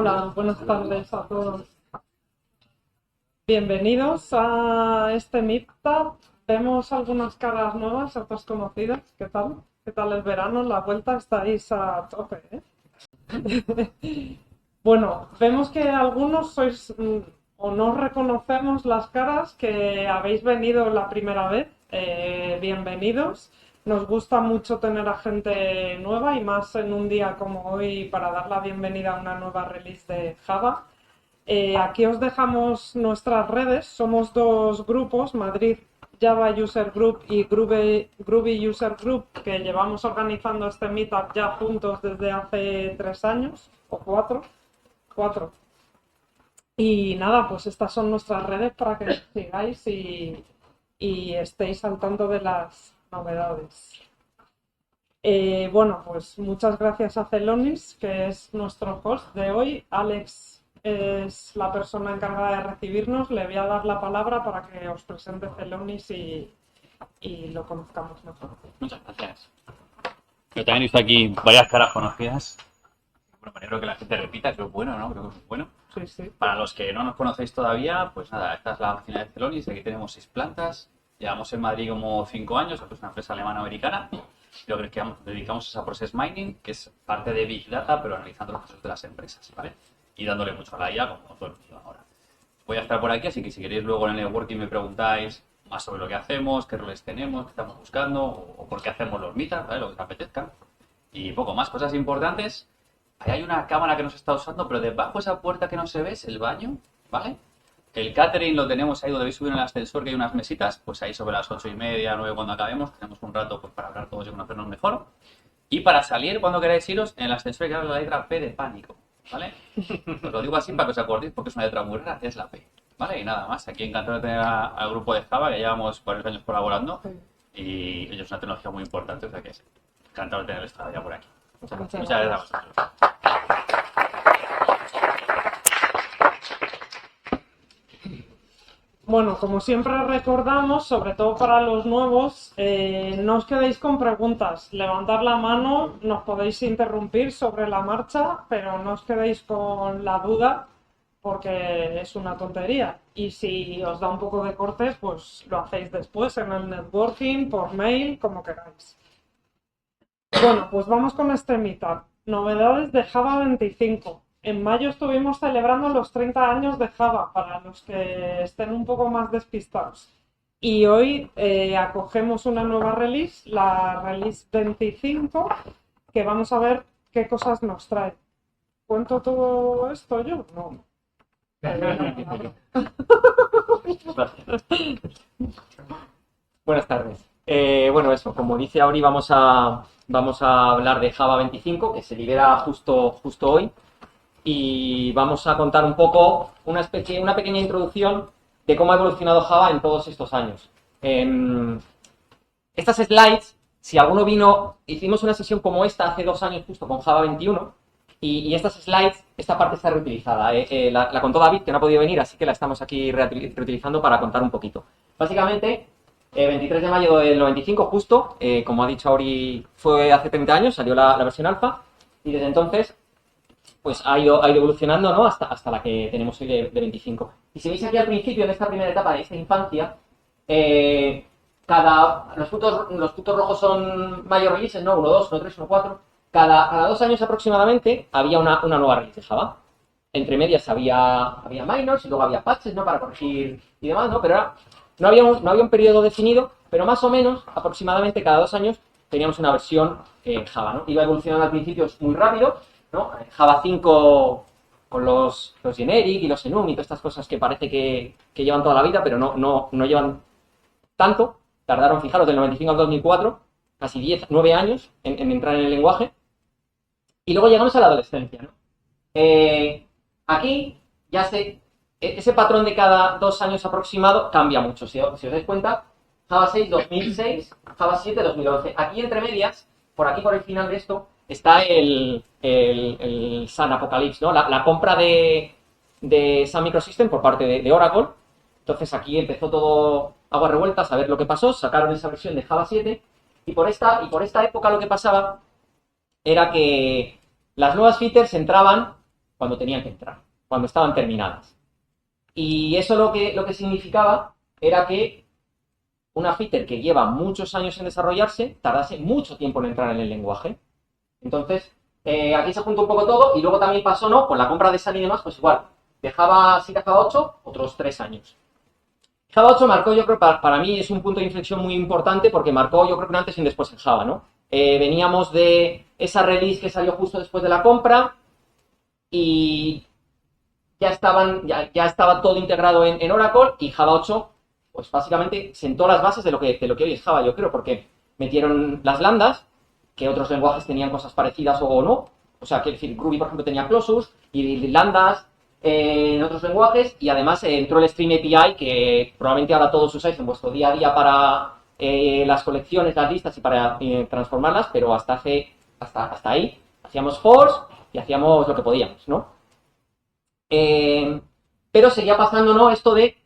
Hola, buenas tardes a todos. Bienvenidos a este Meetup. Vemos algunas caras nuevas, otras conocidas. ¿Qué tal? ¿Qué tal el verano? La vuelta estáis a tope, ¿eh? Bueno, vemos que algunos sois o no reconocemos las caras que habéis venido la primera vez. Bienvenidos. Nos gusta mucho tener a gente nueva y más en un día como hoy para dar la bienvenida a una nueva release de Java. Aquí os dejamos nuestras redes. Somos dos grupos, Madrid Java User Group y Groovy User Group, que llevamos organizando este meetup ya juntos desde hace 3 años o 4. Y nada, pues estas son nuestras redes para que nos sigáis y estéis al tanto de las novedades. Bueno, pues muchas gracias a Celonis, que es nuestro host de hoy. Alex es la persona encargada de recibirnos. Le voy a dar la palabra para que os presente Celonis y lo conozcamos mejor. Muchas gracias. Yo también he visto aquí varias caras conocidas. Bueno, me alegro que la gente repita, eso es bueno, ¿no? Creo que es bueno. Sí, sí. Para los que no nos conocéis todavía, pues nada, esta es la oficina de Celonis. Aquí tenemos 6 plantas. Llevamos en Madrid como 5 años, esto es una empresa alemana-americana. Lo que dedicamos es a Process Mining, que es parte de Big Data, pero analizando los procesos de las empresas, ¿vale? Y dándole mucho a la IA, como todo el mundo ahora. Voy a estar por aquí, así que si queréis luego en el networking me preguntáis más sobre lo que hacemos, qué roles tenemos, qué estamos buscando, o por qué hacemos los meetups, ¿vale? Lo que os apetezca. Y poco más, cosas importantes. Ahí hay una cámara que no se está usando, pero debajo de esa puerta que no se ve es el baño, ¿vale? El catering lo tenemos ahí donde habéis subido en el ascensor, que hay unas mesitas, pues ahí sobre las 8:30, 9 cuando acabemos, tenemos un rato pues para hablar todos y conocernos mejor. Y para salir, cuando queráis iros, en el ascensor hay que dar la letra P de pánico, ¿vale? Os lo digo así para que os acordéis porque es una letra muy rara, es la P, ¿vale? Y nada más, aquí encantado de tener al grupo de Java, que llevamos varios años colaborando, y ellos es una tecnología muy importante, o sea que es encantado de tenerles todavía por aquí. Muchas gracias a vosotros. Bueno, como siempre recordamos, sobre todo para los nuevos, no os quedéis con preguntas. Levantad la mano, nos podéis interrumpir sobre la marcha, pero no os quedéis con la duda porque es una tontería. Y si os da un poco de corte, pues lo hacéis después en el networking, por mail, como queráis. Bueno, pues vamos con este meetup. Novedades de Java 25. En mayo estuvimos celebrando los 30 años de Java, para los que estén un poco más despistados. Y hoy acogemos una nueva release, la release 25, que vamos a ver qué cosas nos trae. ¿Cuento todo esto yo? No. Buenas tardes. Bueno, eso, como dice Auri, vamos a hablar de Java 25, que se libera justo hoy. Y vamos a contar un poco una pequeña introducción de cómo ha evolucionado Java en todos estos años. Estas slides, si alguno vino, hicimos una sesión como esta hace 2 años justo con Java 21 y estas slides, esta parte está reutilizada. La contó David, que no ha podido venir, así que la estamos aquí reutilizando para contar un poquito. Básicamente, 23 de mayo del 95 justo, como ha dicho Auri, fue hace 30 años, salió la versión alfa y desde entonces pues ha ido evolucionando, ¿no? hasta la que tenemos hoy de 25. Y si veis aquí al principio, en esta primera etapa de esta infancia, los puntos rojos son mayor releases, ¿no? 1.2, 1.3, 1.4. Cada 2 años aproximadamente había una nueva release de Java. Entre medias había minors y luego había patches, ¿no? Para corregir y demás, ¿no? Pero no había un periodo definido, pero más o menos, aproximadamente cada 2 años, teníamos una versión Java, ¿no? Iba evolucionando al principio muy rápido, ¿no? Java 5 con los generic y los enum y todas estas cosas que parece que llevan toda la vida, pero no llevan tanto. Tardaron, fijaros, del 95 al 2004, casi 9 años en entrar en el lenguaje. Y luego llegamos a la adolescencia, ¿no? Aquí ya ese patrón de cada 2 años aproximado cambia mucho. Si os dais cuenta, Java 6, 2006, Java 7, 2011. Aquí entre medias, por aquí por el final de esto, está el Sun Apocalypse, ¿no? La compra de Sun Microsystems por parte de Oracle. Entonces aquí empezó todo aguas revueltas, a ver lo que pasó, sacaron esa versión de Java 7 y por esta época lo que pasaba era que las nuevas features entraban cuando tenían que entrar, cuando estaban terminadas. Y eso lo que significaba era que una feature que lleva muchos años en desarrollarse tardase mucho tiempo en entrar en el lenguaje. Entonces, aquí se juntó un poco todo y luego también pasó, ¿no? Con la compra de Sun y demás, pues igual, de Java 7 a Java 8, otros 3 años. Java 8 marcó, yo creo, para mí es un punto de inflexión muy importante porque marcó, yo creo que un antes y un después en Java, ¿no? Veníamos de esa release que salió justo después de la compra y ya estaba todo integrado en Oracle y Java 8, pues básicamente sentó las bases de lo que hoy es Java, yo creo, porque metieron las lambdas, que otros lenguajes tenían cosas parecidas o no. O sea, que decir, Ruby, por ejemplo, tenía clauses y lambdas en otros lenguajes, y además entró el Stream API, que probablemente ahora todos usáis en vuestro día a día para las colecciones, las listas y para transformarlas, pero hasta ahí hacíamos force y hacíamos lo que podíamos, ¿no? Pero seguía pasando, ¿no? Esto de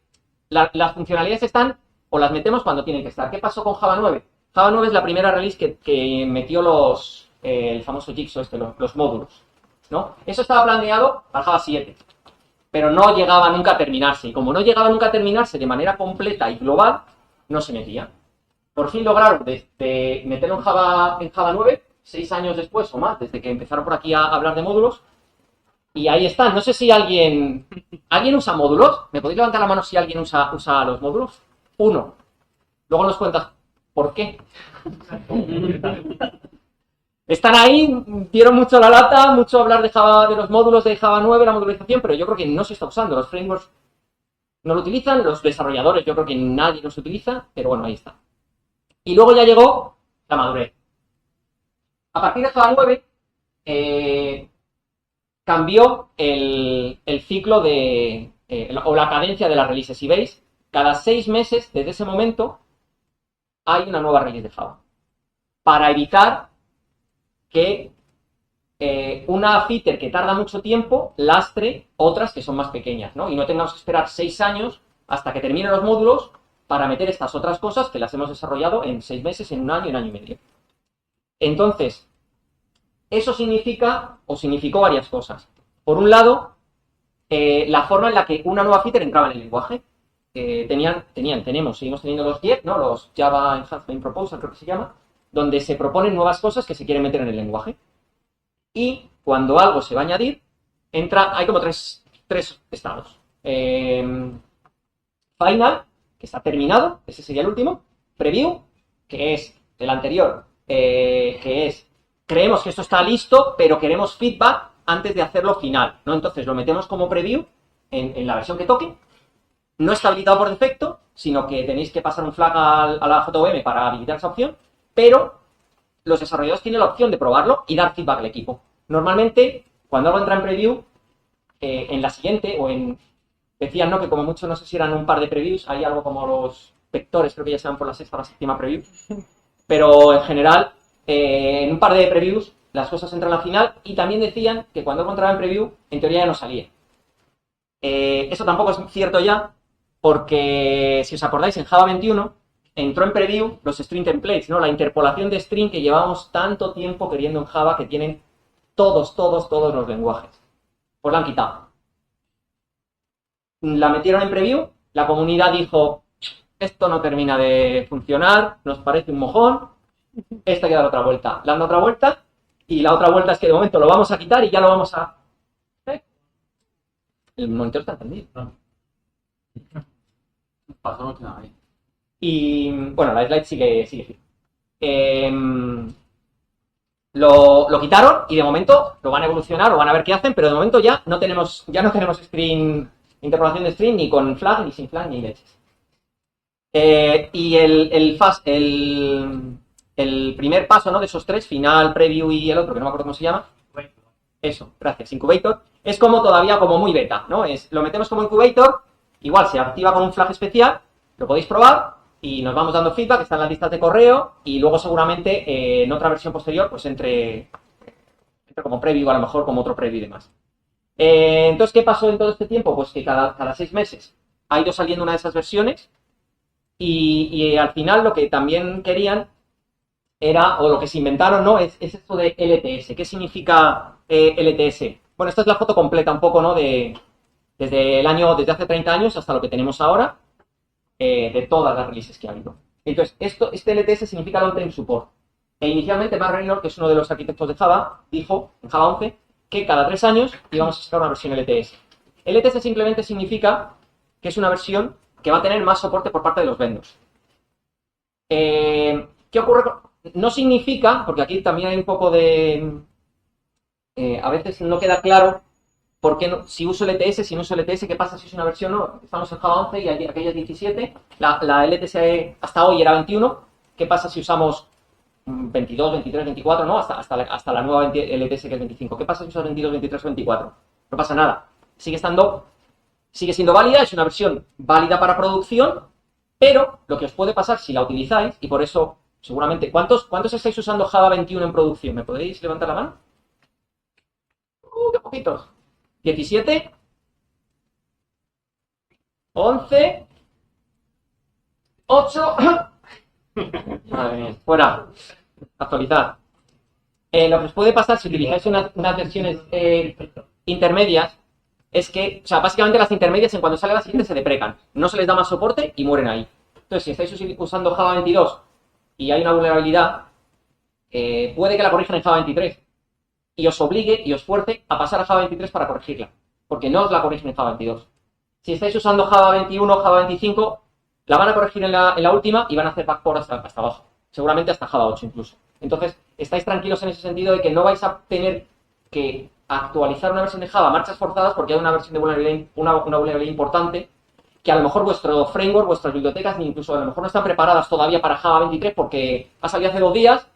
las funcionalidades están o las metemos cuando tienen que estar. ¿Qué pasó con Java 9? Java 9 es la primera release que metió el famoso Jigsaw, los módulos, ¿no? Eso estaba planeado para Java 7, pero no llegaba nunca a terminarse. Y como no llegaba nunca a terminarse de manera completa y global, no se metía. Por fin lograron meterlo en Java 9, 6 años después o más, desde que empezaron por aquí a hablar de módulos. Y ahí están. No sé si alguien usa módulos. ¿Me podéis levantar la mano si alguien usa los módulos? Uno. Luego nos cuentas por qué. Están ahí, dieron mucho la lata, mucho hablar de los módulos de Java 9, la modularización, pero yo creo que no se está usando. Los frameworks no lo utilizan, los desarrolladores yo creo que nadie los utiliza, pero bueno, ahí está. Y luego ya llegó la madurez. A partir de Java 9, cambió el ciclo o la cadencia de las releases. Si veis, cada 6 meses desde ese momento hay una nueva release de Java. Para evitar que una feature que tarda mucho tiempo lastre otras que son más pequeñas, ¿no? Y no tengamos que esperar 6 años hasta que terminen los módulos para meter estas otras cosas que las hemos desarrollado en 6 meses, en un año y medio. Entonces, eso significó varias cosas. Por un lado, la forma en la que una nueva feature entraba en el lenguaje. Seguimos teniendo los JEP, ¿no? Los Java Enhancement Proposal, creo que se llama, donde se proponen nuevas cosas que se quieren meter en el lenguaje. Y cuando algo se va a añadir, hay como tres estados. Final, que está terminado, ese sería el último. Preview, que es el anterior, que es creemos que esto está listo, pero queremos feedback antes de hacerlo final, ¿no? Entonces lo metemos como preview en la versión que toque. No está habilitado por defecto, sino que tenéis que pasar un flag a la JVM para habilitar esa opción, pero los desarrolladores tienen la opción de probarlo y dar feedback al equipo. Normalmente, cuando algo entra en preview, en la siguiente, decían, ¿no?, que como mucho, no sé si eran un par de previews, hay algo como los vectores, creo que ya se van por la 6ª o la 7ª preview, pero en general, en un par de previews, las cosas entran al final, y también decían que cuando algo entraba en preview, en teoría ya no salía. Eso tampoco es cierto ya, porque si os acordáis, en Java 21 entró en preview los string templates, ¿no? La interpolación de string que llevábamos tanto tiempo queriendo en Java, que tienen todos los lenguajes. Pues la han quitado. La metieron en preview, la comunidad dijo, esto no termina de funcionar, nos parece un mojón, esto hay que dar otra vuelta. Le han dado otra vuelta, y la otra vuelta es que de momento lo vamos a quitar y ya lo vamos a... El monitor está encendido, ¿no? Pasó la última vez. Y bueno, la slide sigue. Lo quitaron y de momento lo van a evolucionar o van a ver qué hacen, pero de momento ya no tenemos string, interpolación de string ni con flag, ni sin flag, ni leches. Y el primer paso, ¿no?, de esos tres, final, preview y el otro, que no me acuerdo cómo se llama. Eso, gracias, incubator. Es como todavía como muy beta, ¿no? Lo metemos como incubator, igual se activa con un flag especial, lo podéis probar y nos vamos dando feedback, está en las listas de correo y luego seguramente en otra versión posterior pues entre como preview, a lo mejor como otro preview y demás. Entonces, ¿qué pasó en todo este tiempo? Pues que cada 6 meses ha ido saliendo una de esas versiones y al final lo que también querían era, o lo que se inventaron, ¿no?, es esto de LTS. ¿Qué significa LTS? Bueno, esta es la foto completa un poco, ¿no? Desde hace 30 años hasta lo que tenemos ahora, de todas las releases que ha habido. Entonces, este LTS significa Long Term Support. E inicialmente Mark Raynor, que es uno de los arquitectos de Java, dijo, en Java 11, que cada 3 años íbamos a sacar una versión LTS. LTS simplemente significa que es una versión que va a tener más soporte por parte de los vendors. ¿Qué ocurre? No significa, porque aquí también hay un poco de... a veces no queda claro por qué no, si uso LTS, si no uso LTS, ¿qué pasa si es una versión? No, estamos en Java 11 y aquella es 17, la LTS hasta hoy era 21, ¿qué pasa si usamos 22, 23, 24, ¿no? Hasta la nueva LTS que es 25. ¿Qué pasa si usas 22, 23 o 24? No pasa nada. Sigue siendo válida, es una versión válida para producción, pero lo que os puede pasar si la utilizáis, y por eso seguramente... ¿Cuántos estáis usando Java 21 en producción? ¿Me podéis levantar la mano? ¡Qué poquitos! 17, 11, 8... Madre mía, fuera. Actualizar. Lo que os puede pasar si utilizáis unas versiones intermedias es que, o sea, básicamente las intermedias en cuanto sale la siguiente se deprecan. No se les da más soporte y mueren ahí. Entonces, si estáis usando Java 22 y hay una vulnerabilidad, puede que la corrijan en Java 23 y os obligue y os fuerce a pasar a Java 23 para corregirla, porque no os la corrigen en Java 22. Si estáis usando Java 21 o Java 25, la van a corregir en la última y van a hacer backport hasta abajo. Seguramente hasta Java 8 incluso. Entonces, estáis tranquilos en ese sentido de que no vais a tener que actualizar una versión de Java a marchas forzadas porque hay una versión de vulnerabilidad, una vulnerabilidad importante que a lo mejor vuestro framework, vuestras bibliotecas, ni incluso a lo mejor no están preparadas todavía para Java 23 porque ha salido hace 2 días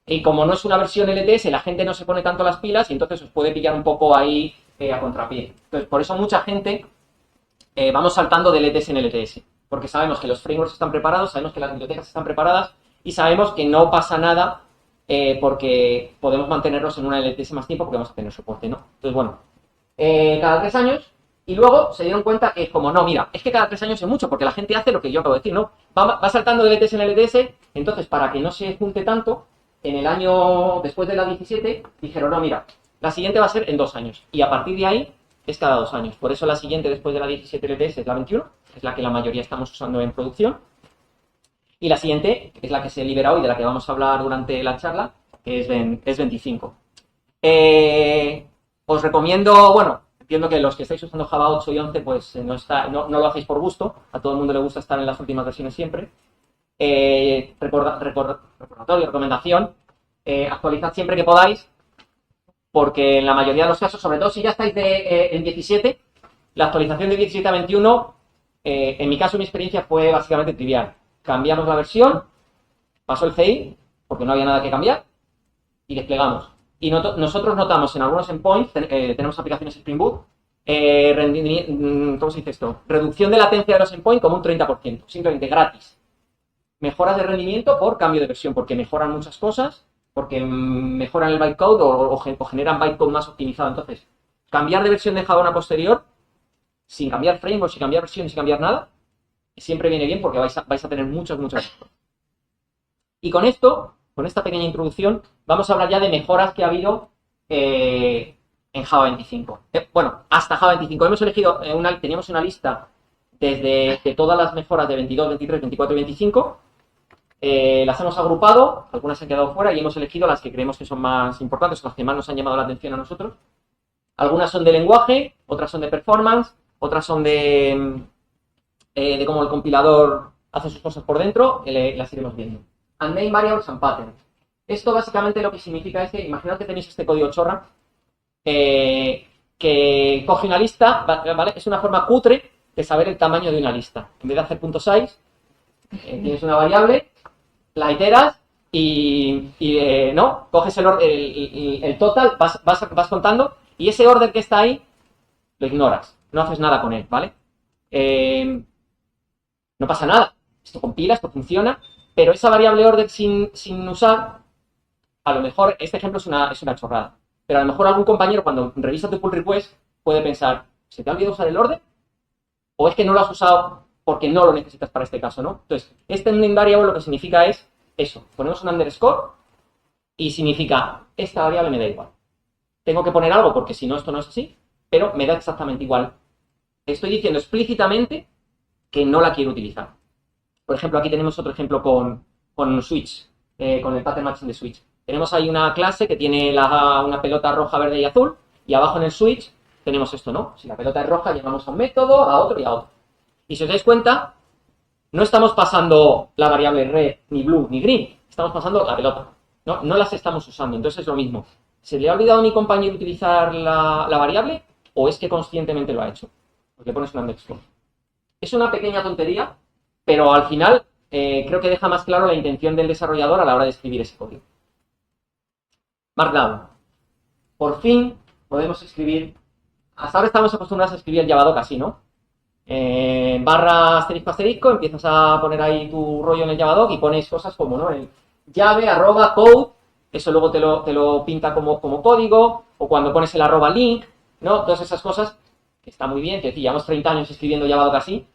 y como no es una versión LTS, la gente no se pone tanto las pilas y entonces os puede pillar un poco ahí a contrapié. Entonces, por eso mucha gente vamos saltando de LTS en LTS, porque sabemos que los frameworks están preparados, sabemos que las bibliotecas están preparadas y sabemos que no pasa nada porque podemos mantenernos en una LTS más tiempo porque vamos a tener soporte, ¿no? Entonces, bueno, cada 3 años y luego se dieron cuenta que es como, no, mira, es que cada 3 años es mucho porque la gente hace lo que yo acabo de decir, ¿no? Va saltando de LTS en LTS, entonces para que no se junte tanto, en el año después de la 17 dijeron, no, mira, la siguiente va a ser en 2 años y a partir de ahí es cada 2 años. Por eso la siguiente después de la 17 LTS es la 21, es la que la mayoría estamos usando en producción. Y la siguiente, que es la que se libera hoy, de la que vamos a hablar durante la charla, es 25. Os recomiendo, bueno, entiendo que los que estáis usando Java 8 y 11, pues no lo hacéis por gusto, a todo el mundo le gusta estar en las últimas versiones siempre. Recordatorio, recomendación, actualizad siempre que podáis, porque en la mayoría de los casos, sobre todo si ya estáis en 17, la actualización de 17 a 21, en mi caso, mi experiencia fue básicamente trivial. Cambiamos la versión, pasó el CI, porque no había nada que cambiar, y desplegamos. Y nosotros notamos en algunos endpoints, tenemos aplicaciones Spring Boot, ¿cómo se dice esto? Reducción de latencia de los endpoints como un 30%, simplemente gratis. Mejoras de rendimiento por cambio de versión, porque mejoran muchas cosas, porque mejoran el bytecode o generan bytecode más optimizado. Entonces, cambiar de versión de Java a una posterior, sin cambiar framework, sin cambiar versión, sin cambiar nada, siempre viene bien porque vais a tener muchos. Y con esto, con esta pequeña introducción, vamos a hablar ya de mejoras que ha habido en Java 25. Bueno, hasta Java 25. Hemos elegido, teníamos una lista de todas las mejoras de 22, 23, 24 y 25. Las hemos agrupado, algunas se han quedado fuera y hemos elegido las que creemos que son más importantes, las que más nos han llamado la atención a nosotros. Algunas son de lenguaje, otras son de performance, otras son de cómo el compilador hace sus cosas por dentro, las iremos viendo. And main variables and patterns. Esto básicamente lo que significa es que, imaginad que tenéis este código chorra, que coge una lista, ¿vale? Es una forma cutre de saber el tamaño de una lista. En vez de hacer .size, tienes una variable, la iteras y ¿no? Coges el total, vas contando y ese order que está ahí lo ignoras, no haces nada con él, ¿vale? No pasa nada, esto compila, esto funciona, pero esa variable order sin usar, a lo mejor este ejemplo es una chorrada, pero a lo mejor algún compañero cuando revisa tu pull request puede pensar, ¿se te ha olvidado usar el order? ¿O es que no lo has usado porque no lo necesitas para este caso, ¿no? Entonces, este ending variable lo que significa es eso, ponemos un underscore y significa, esta variable me da igual. tengo que poner algo porque si no esto no es así, pero me da exactamente igual. Estoy diciendo explícitamente que no la quiero utilizar. Por ejemplo, aquí tenemos otro ejemplo con Switch, con el pattern matching de Switch. Tenemos ahí una clase que tiene una pelota roja, verde y azul, y abajo en el switch tenemos esto, ¿no? Si la pelota es roja, llamamos a un método, a otro y a otro. Y si os dais cuenta, no estamos pasando la variable red, ni blue, ni green, estamos pasando la pelota. No las estamos usando, entonces es lo mismo. ¿Se le ha olvidado a mi compañero utilizar la variable o es que conscientemente lo ha hecho? Pues le pones un underscore. Es una pequeña tontería, pero al final creo que deja más claro la intención del desarrollador a la hora de escribir ese código. Markdown. Por fin podemos escribir. Hasta ahora estamos acostumbrados a escribir el Javadoc así, ¿no? Barra asterisco asterisco, empiezas a poner ahí tu rollo en el Javadoc y pones cosas como, ¿no? El llave @code, eso luego te lo pinta como código, o cuando pones el @link, ¿no? Todas esas cosas que está muy bien, que llevamos 30 años escribiendo Javadoc así,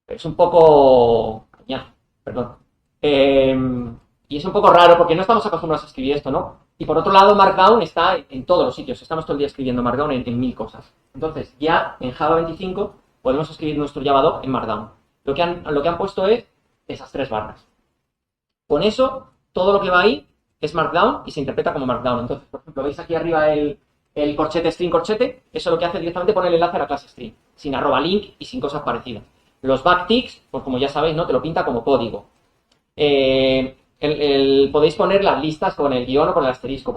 pero es un poco. Ya, perdón. Y es un poco raro porque no estamos acostumbrados a escribir esto, ¿no? Y por otro lado, Markdown está en todos los sitios. Estamos todo el día escribiendo Markdown en 1000 cosas. Entonces, ya en Java 25 podemos escribir nuestro Javadoc en Markdown. Lo que han puesto es esas 3 barras. Con eso, todo lo que va ahí es Markdown y se interpreta como Markdown. Entonces, por ejemplo, veis aquí arriba el corchete string corchete. Eso lo que hace directamente poner el enlace a la clase string, sin @link y sin cosas parecidas. Los backticks, pues como ya sabéis, ¿no? Te lo pinta como código. Podéis poner las listas con el guión o con el asterisco.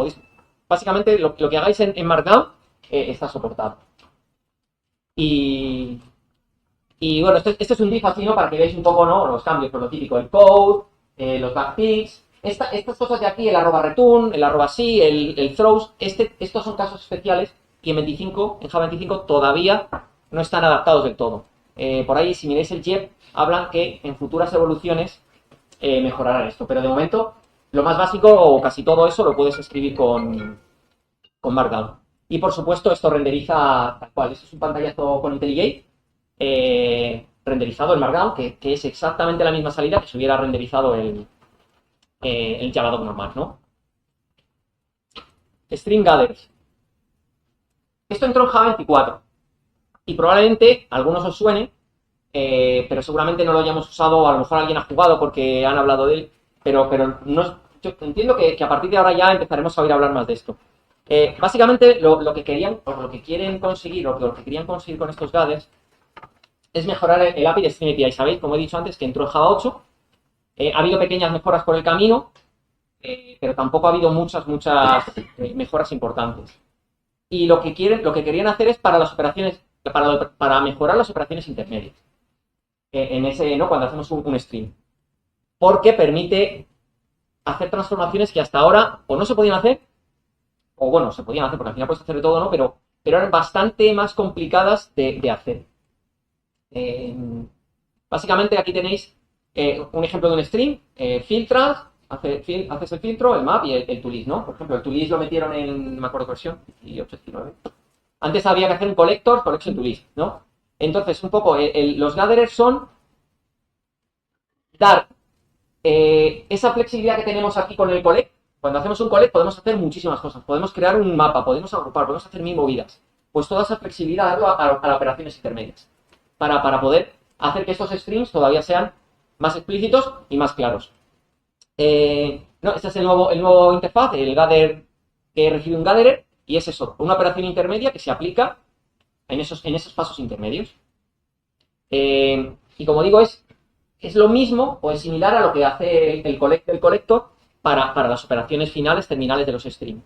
Básicamente, lo que hagáis en Markdown está soportado. Y bueno, este es un div así, ¿no? Para que veáis un poco, ¿no? Los cambios, por lo típico, el code, los backticks, estas cosas de aquí, el @return, el @sí, el throws, estos son casos especiales y en Java 25 todavía no están adaptados del todo. Por ahí, si miráis el JEP, hablan que en futuras evoluciones mejorarán esto, pero de momento lo más básico o casi todo eso lo puedes escribir con Markdown. Y por supuesto esto renderiza tal cual. Este es un pantallazo con IntelliGate renderizado en Markdown, que es exactamente la misma salida que se hubiera renderizado el Javadoc normal, ¿no? String gatherers. Esto entró en Java 24 y probablemente a algunos os suene, pero seguramente no lo hayamos usado, a lo mejor alguien ha jugado porque han hablado de él, pero no, yo entiendo que a partir de ahora ya empezaremos a oír hablar más de esto. Básicamente lo que querían, o lo que quieren conseguir, o lo que querían conseguir con estos gathers es mejorar el API de Stream API. Sabéis, como he dicho antes, que entró en Java 8, ha habido pequeñas mejoras por el camino, pero tampoco ha habido muchas mejoras importantes. Y lo que querían hacer es para las operaciones, para mejorar las operaciones intermedias. En ese, ¿no? Cuando hacemos un stream. Porque permite hacer transformaciones que hasta ahora o no se podían hacer, o bueno, se podían hacer porque al final puedes hacer de todo, ¿no? Pero eran bastante más complicadas de hacer. Básicamente aquí tenéis un ejemplo de un stream, filtras, haces el filtro, el map y el toList, ¿no? Por ejemplo, el toList lo metieron en, no me acuerdo qué versión, 18, 19. Antes había que hacer un collection toList, ¿no? Entonces, un poco, los gatherers son dar esa flexibilidad que tenemos aquí con el collect. Cuando hacemos un collect podemos hacer muchísimas cosas. Podemos crear un mapa, podemos agrupar, podemos hacer 1000 movidas. Pues toda esa flexibilidad darlo a las operaciones intermedias. Para poder hacer que estos streams todavía sean más explícitos y más claros. No, este es el nuevo interfaz, el gather que recibe un gatherer, y es eso, una operación intermedia que se aplica en esos pasos intermedios. Y como digo, es lo mismo o es similar a lo que hace el collector para las operaciones finales, terminales de los streams.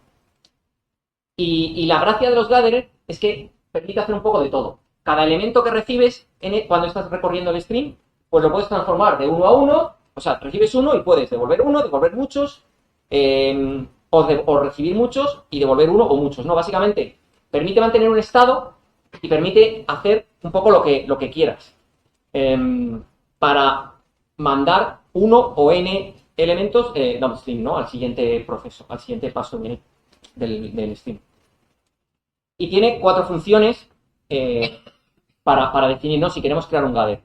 Y la gracia de los gatherers es que permite hacer un poco de todo. Cada elemento que recibes cuando estás recorriendo el stream, pues lo puedes transformar de uno a uno, o sea, recibes uno y puedes devolver uno, devolver muchos, o recibir muchos y devolver uno o muchos, ¿no? Básicamente, permite mantener un estado y permite hacer un poco lo que quieras. Para mandar uno o n elementos downstream, ¿no? Al siguiente proceso, al siguiente paso del stream. Y tiene 4 funciones para definir, ¿no? Si queremos crear un gather.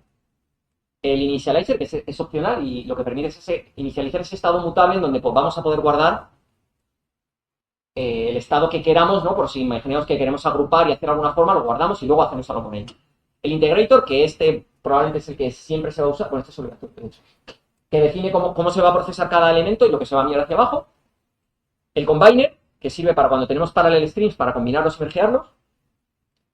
El initializer, que es opcional y lo que permite es inicializar ese estado mutable en donde pues, vamos a poder guardar el estado que queramos, ¿no? Por si imaginemos que queremos agrupar y hacer alguna forma, lo guardamos y luego hacemos algo con ello. El integrator, que este probablemente es el que siempre se va a usar, bueno, este es obligatorio, de hecho, que define cómo se va a procesar cada elemento y lo que se va a mirar hacia abajo. El combiner, que sirve para cuando tenemos parallel streams, para combinarlos y mergearlos.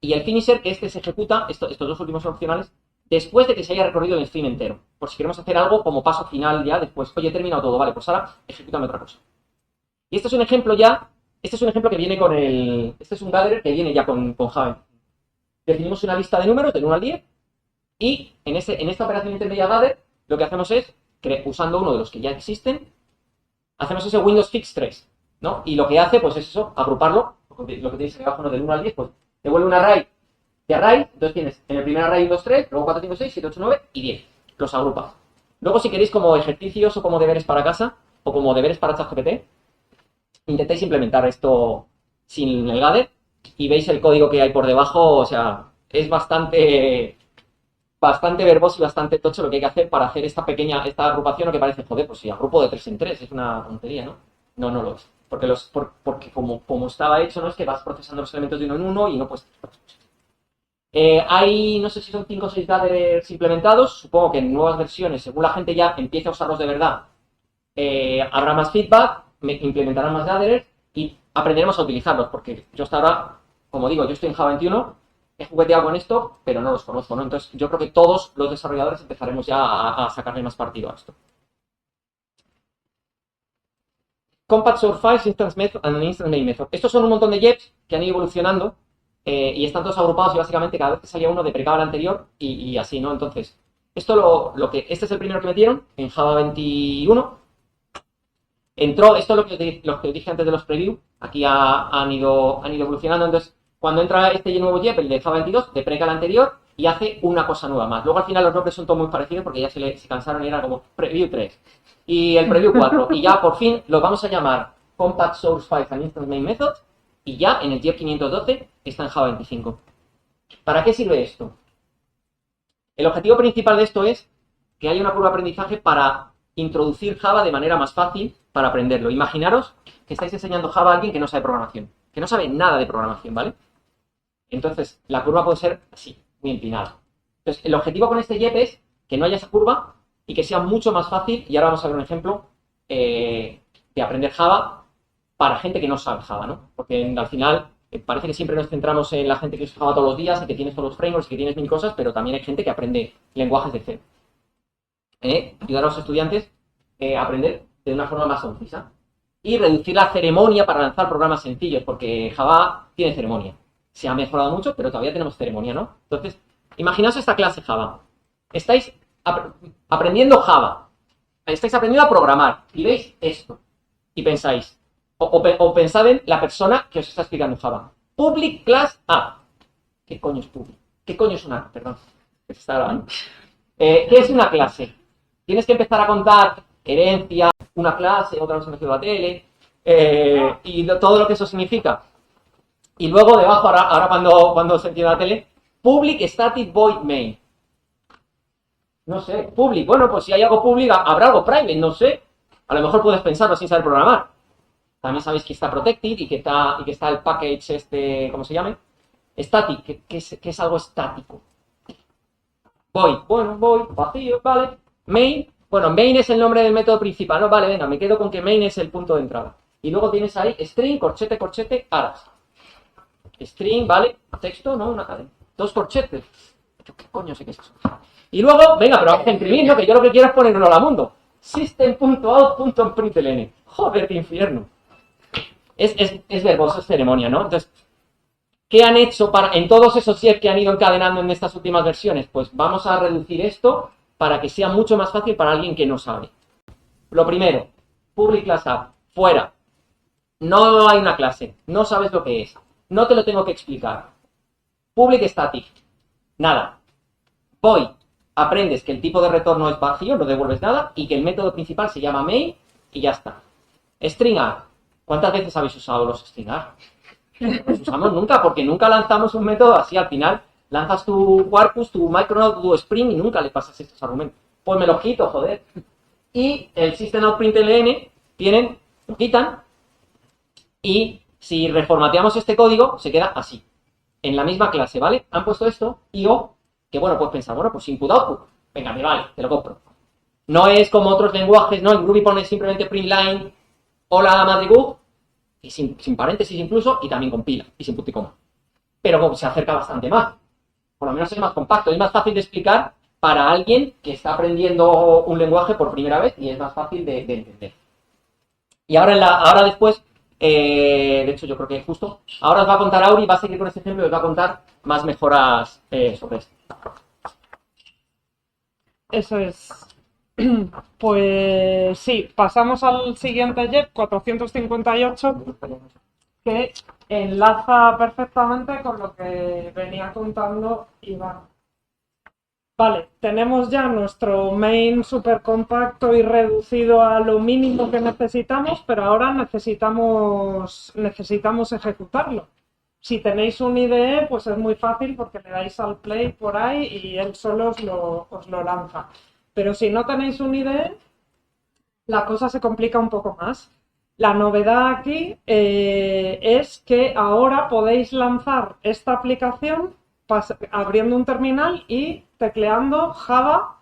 Y el finisher, que este se ejecuta, estos dos últimos son opcionales, después de que se haya recorrido el stream entero. Por si queremos hacer algo como paso final ya después. Oye, he terminado todo, vale, pues ahora ejecútame otra cosa. Y este es un ejemplo ya, este es un ejemplo que viene con el, este es un gatherer que viene ya con Java. Definimos una lista de números del 1 al 10 y en esta operación intermedia gather lo que hacemos es, usando uno de los que ya existen, hacemos ese Windows Fix 3, ¿no? Y lo que hace, pues es eso, agruparlo, lo que tenéis abajo, ¿no? Del 1 al 10, pues devuelve un array de array, entonces tienes en el primer array 1, 2, 3, luego 4, 5, 6, 7, 8, 9 y 10. Los agrupas. Luego, si queréis como ejercicios o como deberes para casa, o como deberes para ChatGPT, intentéis implementar esto sin el gather y veis el código que hay por debajo, o sea, es bastante verboso y bastante tocho lo que hay que hacer para hacer esta agrupación, o que parece, joder, pues si agrupo de 3 en 3, es una tontería, ¿no? No, no lo es. Porque como estaba hecho, no es que vas procesando los elementos de uno en uno y no puedes... Hay, no sé si son 5 o 6 gatherers implementados, supongo que en nuevas versiones, según la gente ya empiece a usarlos de verdad, habrá más feedback, implementarán más gatherers y aprenderemos a utilizarlos, porque yo hasta ahora, como digo, yo estoy en Java 21, he jugueteado con esto, pero no los conozco, ¿no? Entonces yo creo que todos los desarrolladores empezaremos ya a sacarle más partido a esto. Compact Source Files, Instance Method and Instance Main Method. Estos son un montón de JEPs que han ido evolucionando y están todos agrupados y básicamente cada vez que salía uno deprecaba el anterior y así, ¿no? Entonces, este es el primero que metieron en Java 21. Entró, esto es lo que dije antes de los preview, aquí han ido evolucionando, entonces cuando entra este nuevo JEP, el de Java 22, depreca el anterior y hace una cosa nueva más. Luego al final los nombres son todos muy parecidos porque ya se cansaron y era como Preview 3 y el Preview 4 y ya por fin lo vamos a llamar Compact Source Files and Instance Main Methods y ya en el JEP 512 está en Java 25. ¿Para qué sirve esto? El objetivo principal de esto es que haya una curva de aprendizaje para introducir Java de manera más fácil para aprenderlo. Imaginaros que estáis enseñando Java a alguien que no sabe programación, que no sabe nada de programación, ¿vale? Entonces, la curva puede ser así, muy empinada. Entonces, el objetivo con este JEP es que no haya esa curva y que sea mucho más fácil, y ahora vamos a ver un ejemplo de aprender Java para gente que no sabe Java, ¿no? Porque al final parece que siempre nos centramos en la gente que usa Java todos los días y que tiene todos los frameworks y que tienes mil cosas, pero también hay gente que aprende lenguajes de cero. Ayudar a los estudiantes a aprender de una forma más concisa. Y reducir la ceremonia para lanzar programas sencillos, porque Java tiene ceremonia. Se ha mejorado mucho, pero todavía tenemos ceremonia, ¿no? Entonces, imaginaos esta clase Java. Estáis aprendiendo Java. Estáis aprendiendo a programar. Y veis esto. Y pensáis, o pensad en la persona que os está explicando Java. Public class app. ¿Qué coño es public? ¿Qué coño es una app? Perdón. Que se está grabando. ¿Qué es una clase? Tienes que empezar a contar herencia, una clase, otra vez en la tele, y todo lo que eso significa. Y luego debajo, ahora cuando se entiende la tele, public static void main. No sé, public. Bueno, pues si hay algo public, habrá algo private, no sé. A lo mejor puedes pensarlo sin saber programar. También sabéis que está protected y que está el package este, ¿cómo se llame? Static, que es algo estático. Void, bueno, void, vacío, vale. Main, bueno, main es el nombre del método principal, ¿no? Vale, venga, me quedo con que main es el punto de entrada. Y luego tienes ahí string, corchete, corchete, aras. String, ¿vale? Texto, ¿no? Una cadena. 2 corchetes. ¿Qué coño sé qué es eso? Y luego, venga, pero vamos a imprimir, ¿no? Que yo lo que quiero es poner un hola mundo. System.out.println. Joder, qué infierno. Es verboso, es ceremonia, ¿no? Entonces, ¿qué han hecho en todos esos JEP que han ido encadenando en estas últimas versiones? Pues vamos a reducir esto para que sea mucho más fácil para alguien que no sabe. Lo primero, public class app, fuera. No hay una clase, no sabes lo que es. No te lo tengo que explicar. Public static, nada. Void, aprendes que el tipo de retorno es vacío, no devuelves nada, y que el método principal se llama main, y ya está. String add, ¿cuántas veces habéis usado los string add? No los usamos nunca, porque nunca lanzamos un método así. Al final, lanzas tu Quarkus, tu Micronaut, tu Spring, y nunca le pasas estos argumentos. Pues me lo quito, joder. Y el System.out.println lo quitan, y Si reformateamos este código, se queda así, en la misma clase, ¿vale? Han puesto esto y que bueno, pues pensar, bueno, pues input-output, venga, me vale, te lo compro. No es como otros lenguajes, ¿no? En Ruby pones simplemente printline, hola Madrigub, y sin paréntesis incluso, y también compila, y sin punto y coma. Pero como se acerca bastante más. Por lo menos es más compacto, es más fácil de explicar para alguien que está aprendiendo un lenguaje por primera vez y es más fácil de entender. Y ahora después, de hecho yo creo que justo, ahora os va a contar Auri, va a seguir con este ejemplo y os va a contar más mejoras sobre esto. Eso es. Pues sí, pasamos al siguiente JEP 458, que enlaza perfectamente con lo que venía contando Iván. Vale, tenemos ya nuestro main súper compacto y reducido a lo mínimo que necesitamos, pero ahora necesitamos ejecutarlo. Si tenéis un IDE, pues es muy fácil porque le dais al play por ahí y él solo os lo lanza. Pero si no tenéis un IDE, la cosa se complica un poco más. La novedad aquí es que ahora podéis lanzar esta aplicación abriendo un terminal y tecleando Java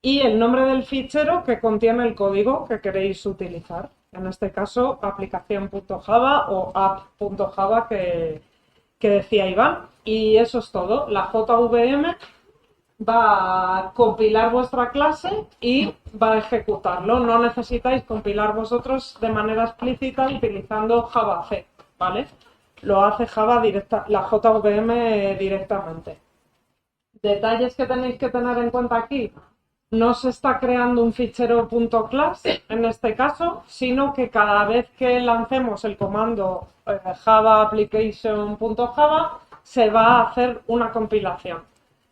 y el nombre del fichero que contiene el código que queréis utilizar. En este caso, aplicación.java o app.java que decía Iván. Y eso es todo. La JVM va a compilar vuestra clase y va a ejecutarlo. No necesitáis compilar vosotros de manera explícita utilizando JavaC, ¿vale? Lo hace Java la JVM directamente. Detalles que tenéis que tener en cuenta aquí. No se está creando un fichero .class en este caso, sino que cada vez que lancemos el comando java application.java se va a hacer una compilación.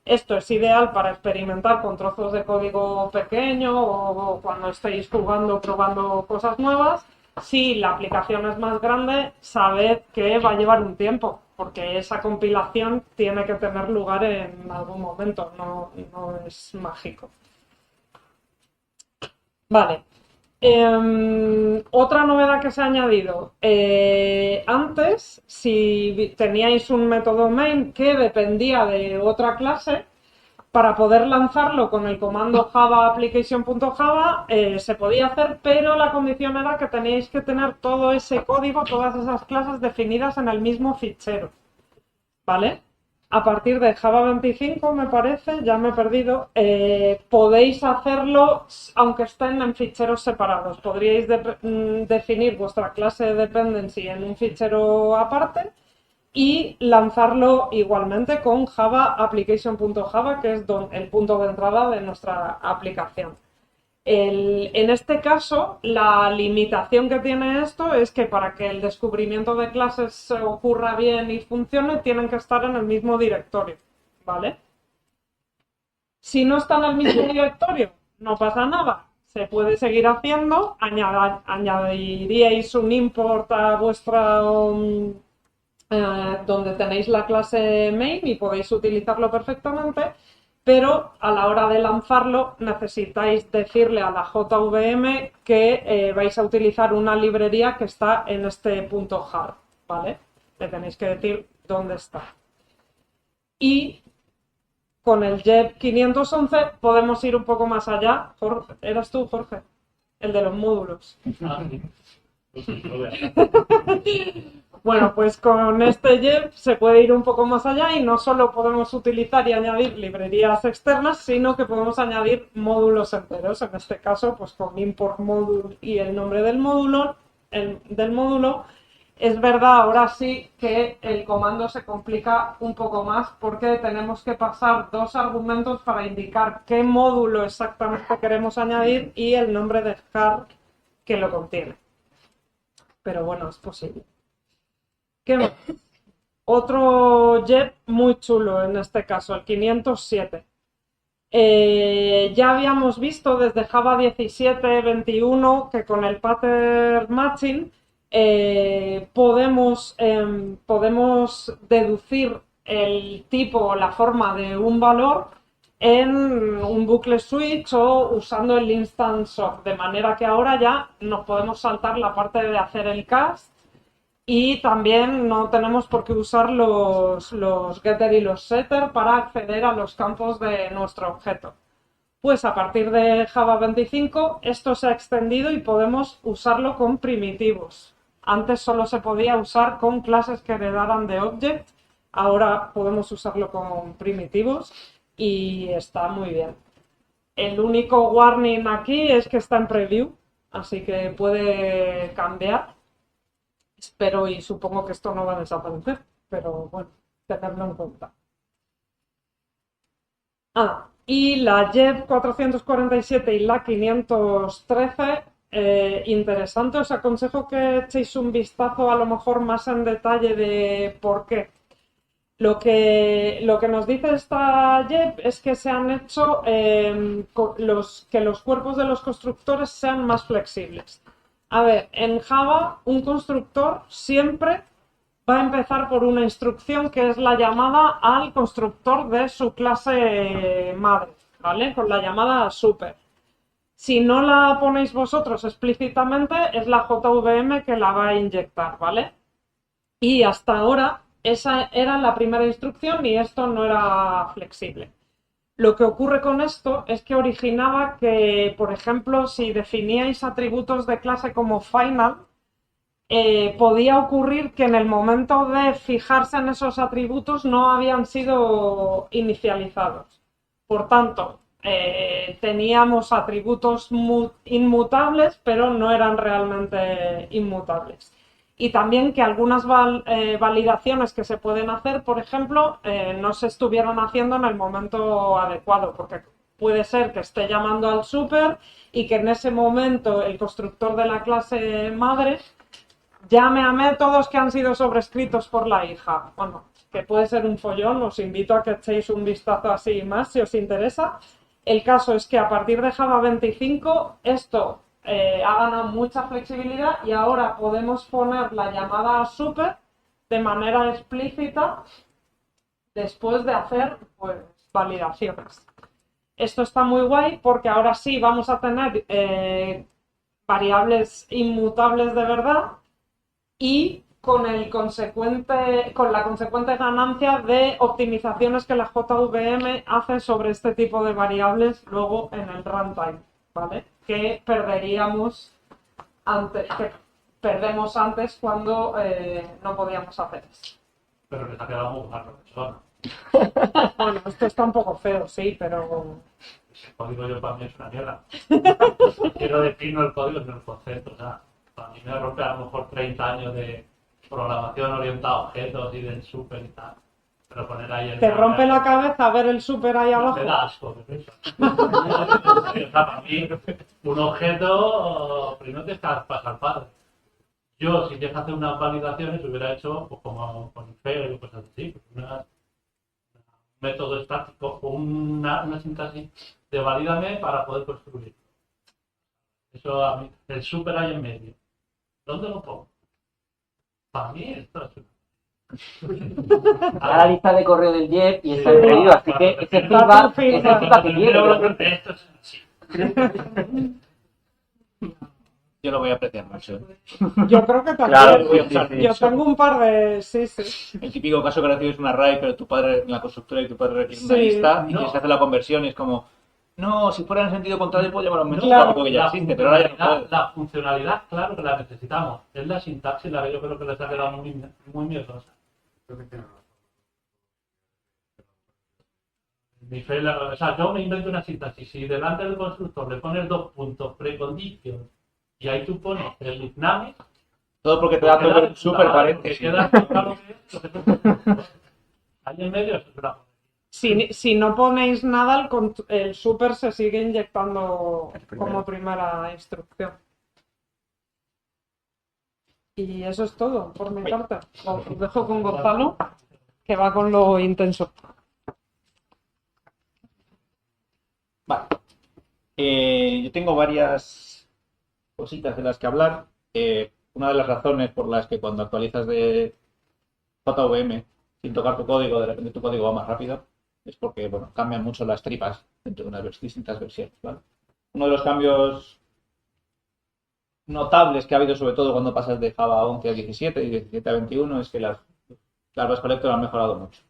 Esto es ideal para experimentar con trozos de código pequeño o cuando estéis jugando, probando cosas nuevas. Si la aplicación es más grande, sabed que va a llevar un tiempo, porque esa compilación tiene que tener lugar en algún momento, no es mágico. Vale. Otra novedad que se ha añadido. Antes, si teníais un método main que dependía de otra clase, para poder lanzarlo con el comando java application.java se podía hacer, pero la condición era que teníais que tener todo ese código, todas esas clases definidas en el mismo fichero. ¿Vale? A partir de Java 25, me parece, ya me he perdido, podéis hacerlo aunque estén en ficheros separados. Podríais definir vuestra clase de dependency en un fichero aparte y lanzarlo igualmente con Java application.java, que es el punto de entrada de nuestra aplicación. En este caso, la limitación que tiene esto es que para que el descubrimiento de clases ocurra bien y funcione, tienen que estar en el mismo directorio, ¿vale? Si no está en el mismo directorio, no pasa nada. Se puede seguir haciendo, añadiríais un import a vuestra donde tenéis la clase main y podéis utilizarlo perfectamente, pero a la hora de lanzarlo necesitáis decirle a la JVM que vais a utilizar una librería que está en este punto .jar, ¿vale? Le tenéis que decir dónde está. Y con el JEP 511 podemos ir un poco más allá. Jorge, ¿eras tú, Jorge? El de los módulos. Bueno, pues con este JEP se puede ir un poco más allá y no solo podemos utilizar y añadir librerías externas, sino que podemos añadir módulos enteros. En este caso, pues con import module y el nombre del módulo. Es verdad, ahora sí que el comando se complica un poco más porque tenemos que pasar dos argumentos para indicar qué módulo exactamente queremos añadir y el nombre de jar que lo contiene. Pero bueno, es posible. ¿Qué más? Otro JEP muy chulo en este caso, el 507. Ya habíamos visto desde Java 17.21 que con el pattern matching podemos deducir el tipo o la forma de un valor en un bucle switch o usando el instance of, de manera que ahora ya nos podemos saltar la parte de hacer el cast Y también no tenemos por qué usar los getter y los setter para acceder a los campos de nuestro objeto. Pues a partir de Java 25 esto se ha extendido y podemos usarlo con primitivos. Antes solo se podía usar con clases que heredaran de object, ahora podemos usarlo con primitivos y está muy bien. El único warning aquí es que está en preview, así que puede cambiar. Espero y supongo que esto no va a desaparecer, pero bueno, tenerlo en cuenta. Y la JET 447 y la 513, interesante, os aconsejo que echéis un vistazo a lo mejor más en detalle de por qué. Lo que nos dice esta JEP es que se han hecho que los cuerpos de los constructores sean más flexibles. A ver, en Java un constructor siempre va a empezar por una instrucción que es la llamada al constructor de su clase madre, ¿vale? Con la llamada super. Si no la ponéis vosotros explícitamente, es la JVM que la va a inyectar, ¿vale? Y hasta ahora esa era la primera instrucción y esto no era flexible. Lo que ocurre con esto es que originaba que, por ejemplo, si definíais atributos de clase como final, podía ocurrir que en el momento de fijarse en esos atributos no habían sido inicializados. Por tanto, teníamos atributos inmutables, pero no eran realmente inmutables. Y también que algunas validaciones que se pueden hacer, por ejemplo, no se estuvieran haciendo en el momento adecuado, porque puede ser que esté llamando al super y que en ese momento el constructor de la clase madre llame a métodos que han sido sobrescritos por la hija. Bueno, que puede ser un follón, os invito a que echéis un vistazo así más si os interesa. El caso es que a partir de Java 25 esto ha ganado mucha flexibilidad y ahora podemos poner la llamada a super de manera explícita después de hacer pues, validaciones. Esto está muy guay porque ahora sí vamos a tener variables inmutables de verdad y con la consecuente ganancia de optimizaciones que la JVM hace sobre este tipo de variables luego en el runtime, ¿vale? Que perdemos antes cuando no podíamos hacer eso. Pero les ha quedado muy mal, profesor. Bueno, esto está un poco feo, sí, pero... El código yo para mí es una mierda. Quiero decir no el código, sino el concepto. O sea, para mí me rompe a lo mejor 30 años de programación orientada a objetos y del super y tal. Pero poner ahí el... Te rompe la cabeza ver el super ahí abajo. Me da asco, ¿qué es eso? O sea, para mí, un objeto primero te está pasar padre. Yo, si tienes que hacer unas validaciones, hubiera hecho pues, como con Infero y cosas así. Pues, un método estático o una sintaxis de valídame para poder construir. Eso a mí, el super ahí en medio. ¿Dónde lo pongo? Para mí esto es A la lista de correo del JEP y está Sí, en preview, así claro, que claro. ese feedback que quiero. Esto es así. Yo lo voy a apreciar mucho. Yo creo que también. Claro, Yo tengo un par de... Sí, sí. El típico caso que recibes una RAI, pero tu padre en la constructora y tu padre requiere una Sí, lista y no. tienes que hacer la conversión y es como, no, si fuera en sentido contrario puedo llamar a un método Claro. porque ya existe, pero ahora ya no puedo. La funcionalidad, claro que la necesitamos. Es la sintaxis la que yo creo que les ha quedado muy miedosa. O sea, yo me invento una sintaxis. Si delante del constructor le pones 2 puntos, precondition, y ahí tú pones el igname, Todo porque te da todo el super paréntesis. queda claro que ahí en medio es una... Si no ponéis nada, el super se sigue inyectando como primera instrucción. Y eso es todo por mi parte. Os dejo con Gonzalo, que va con lo intenso. Vale. Yo tengo varias cositas de las que hablar. Una de las razones por las que cuando actualizas de JVM sin tocar tu código, de repente tu código va más rápido, es porque bueno, cambian mucho las tripas dentro de unas distintas versiones. ¿Vale? Uno de los cambios notables que ha habido, sobre todo cuando pasas de Java 11 a 17 y 17 a 21, es que las Bus Collector han mejorado mucho.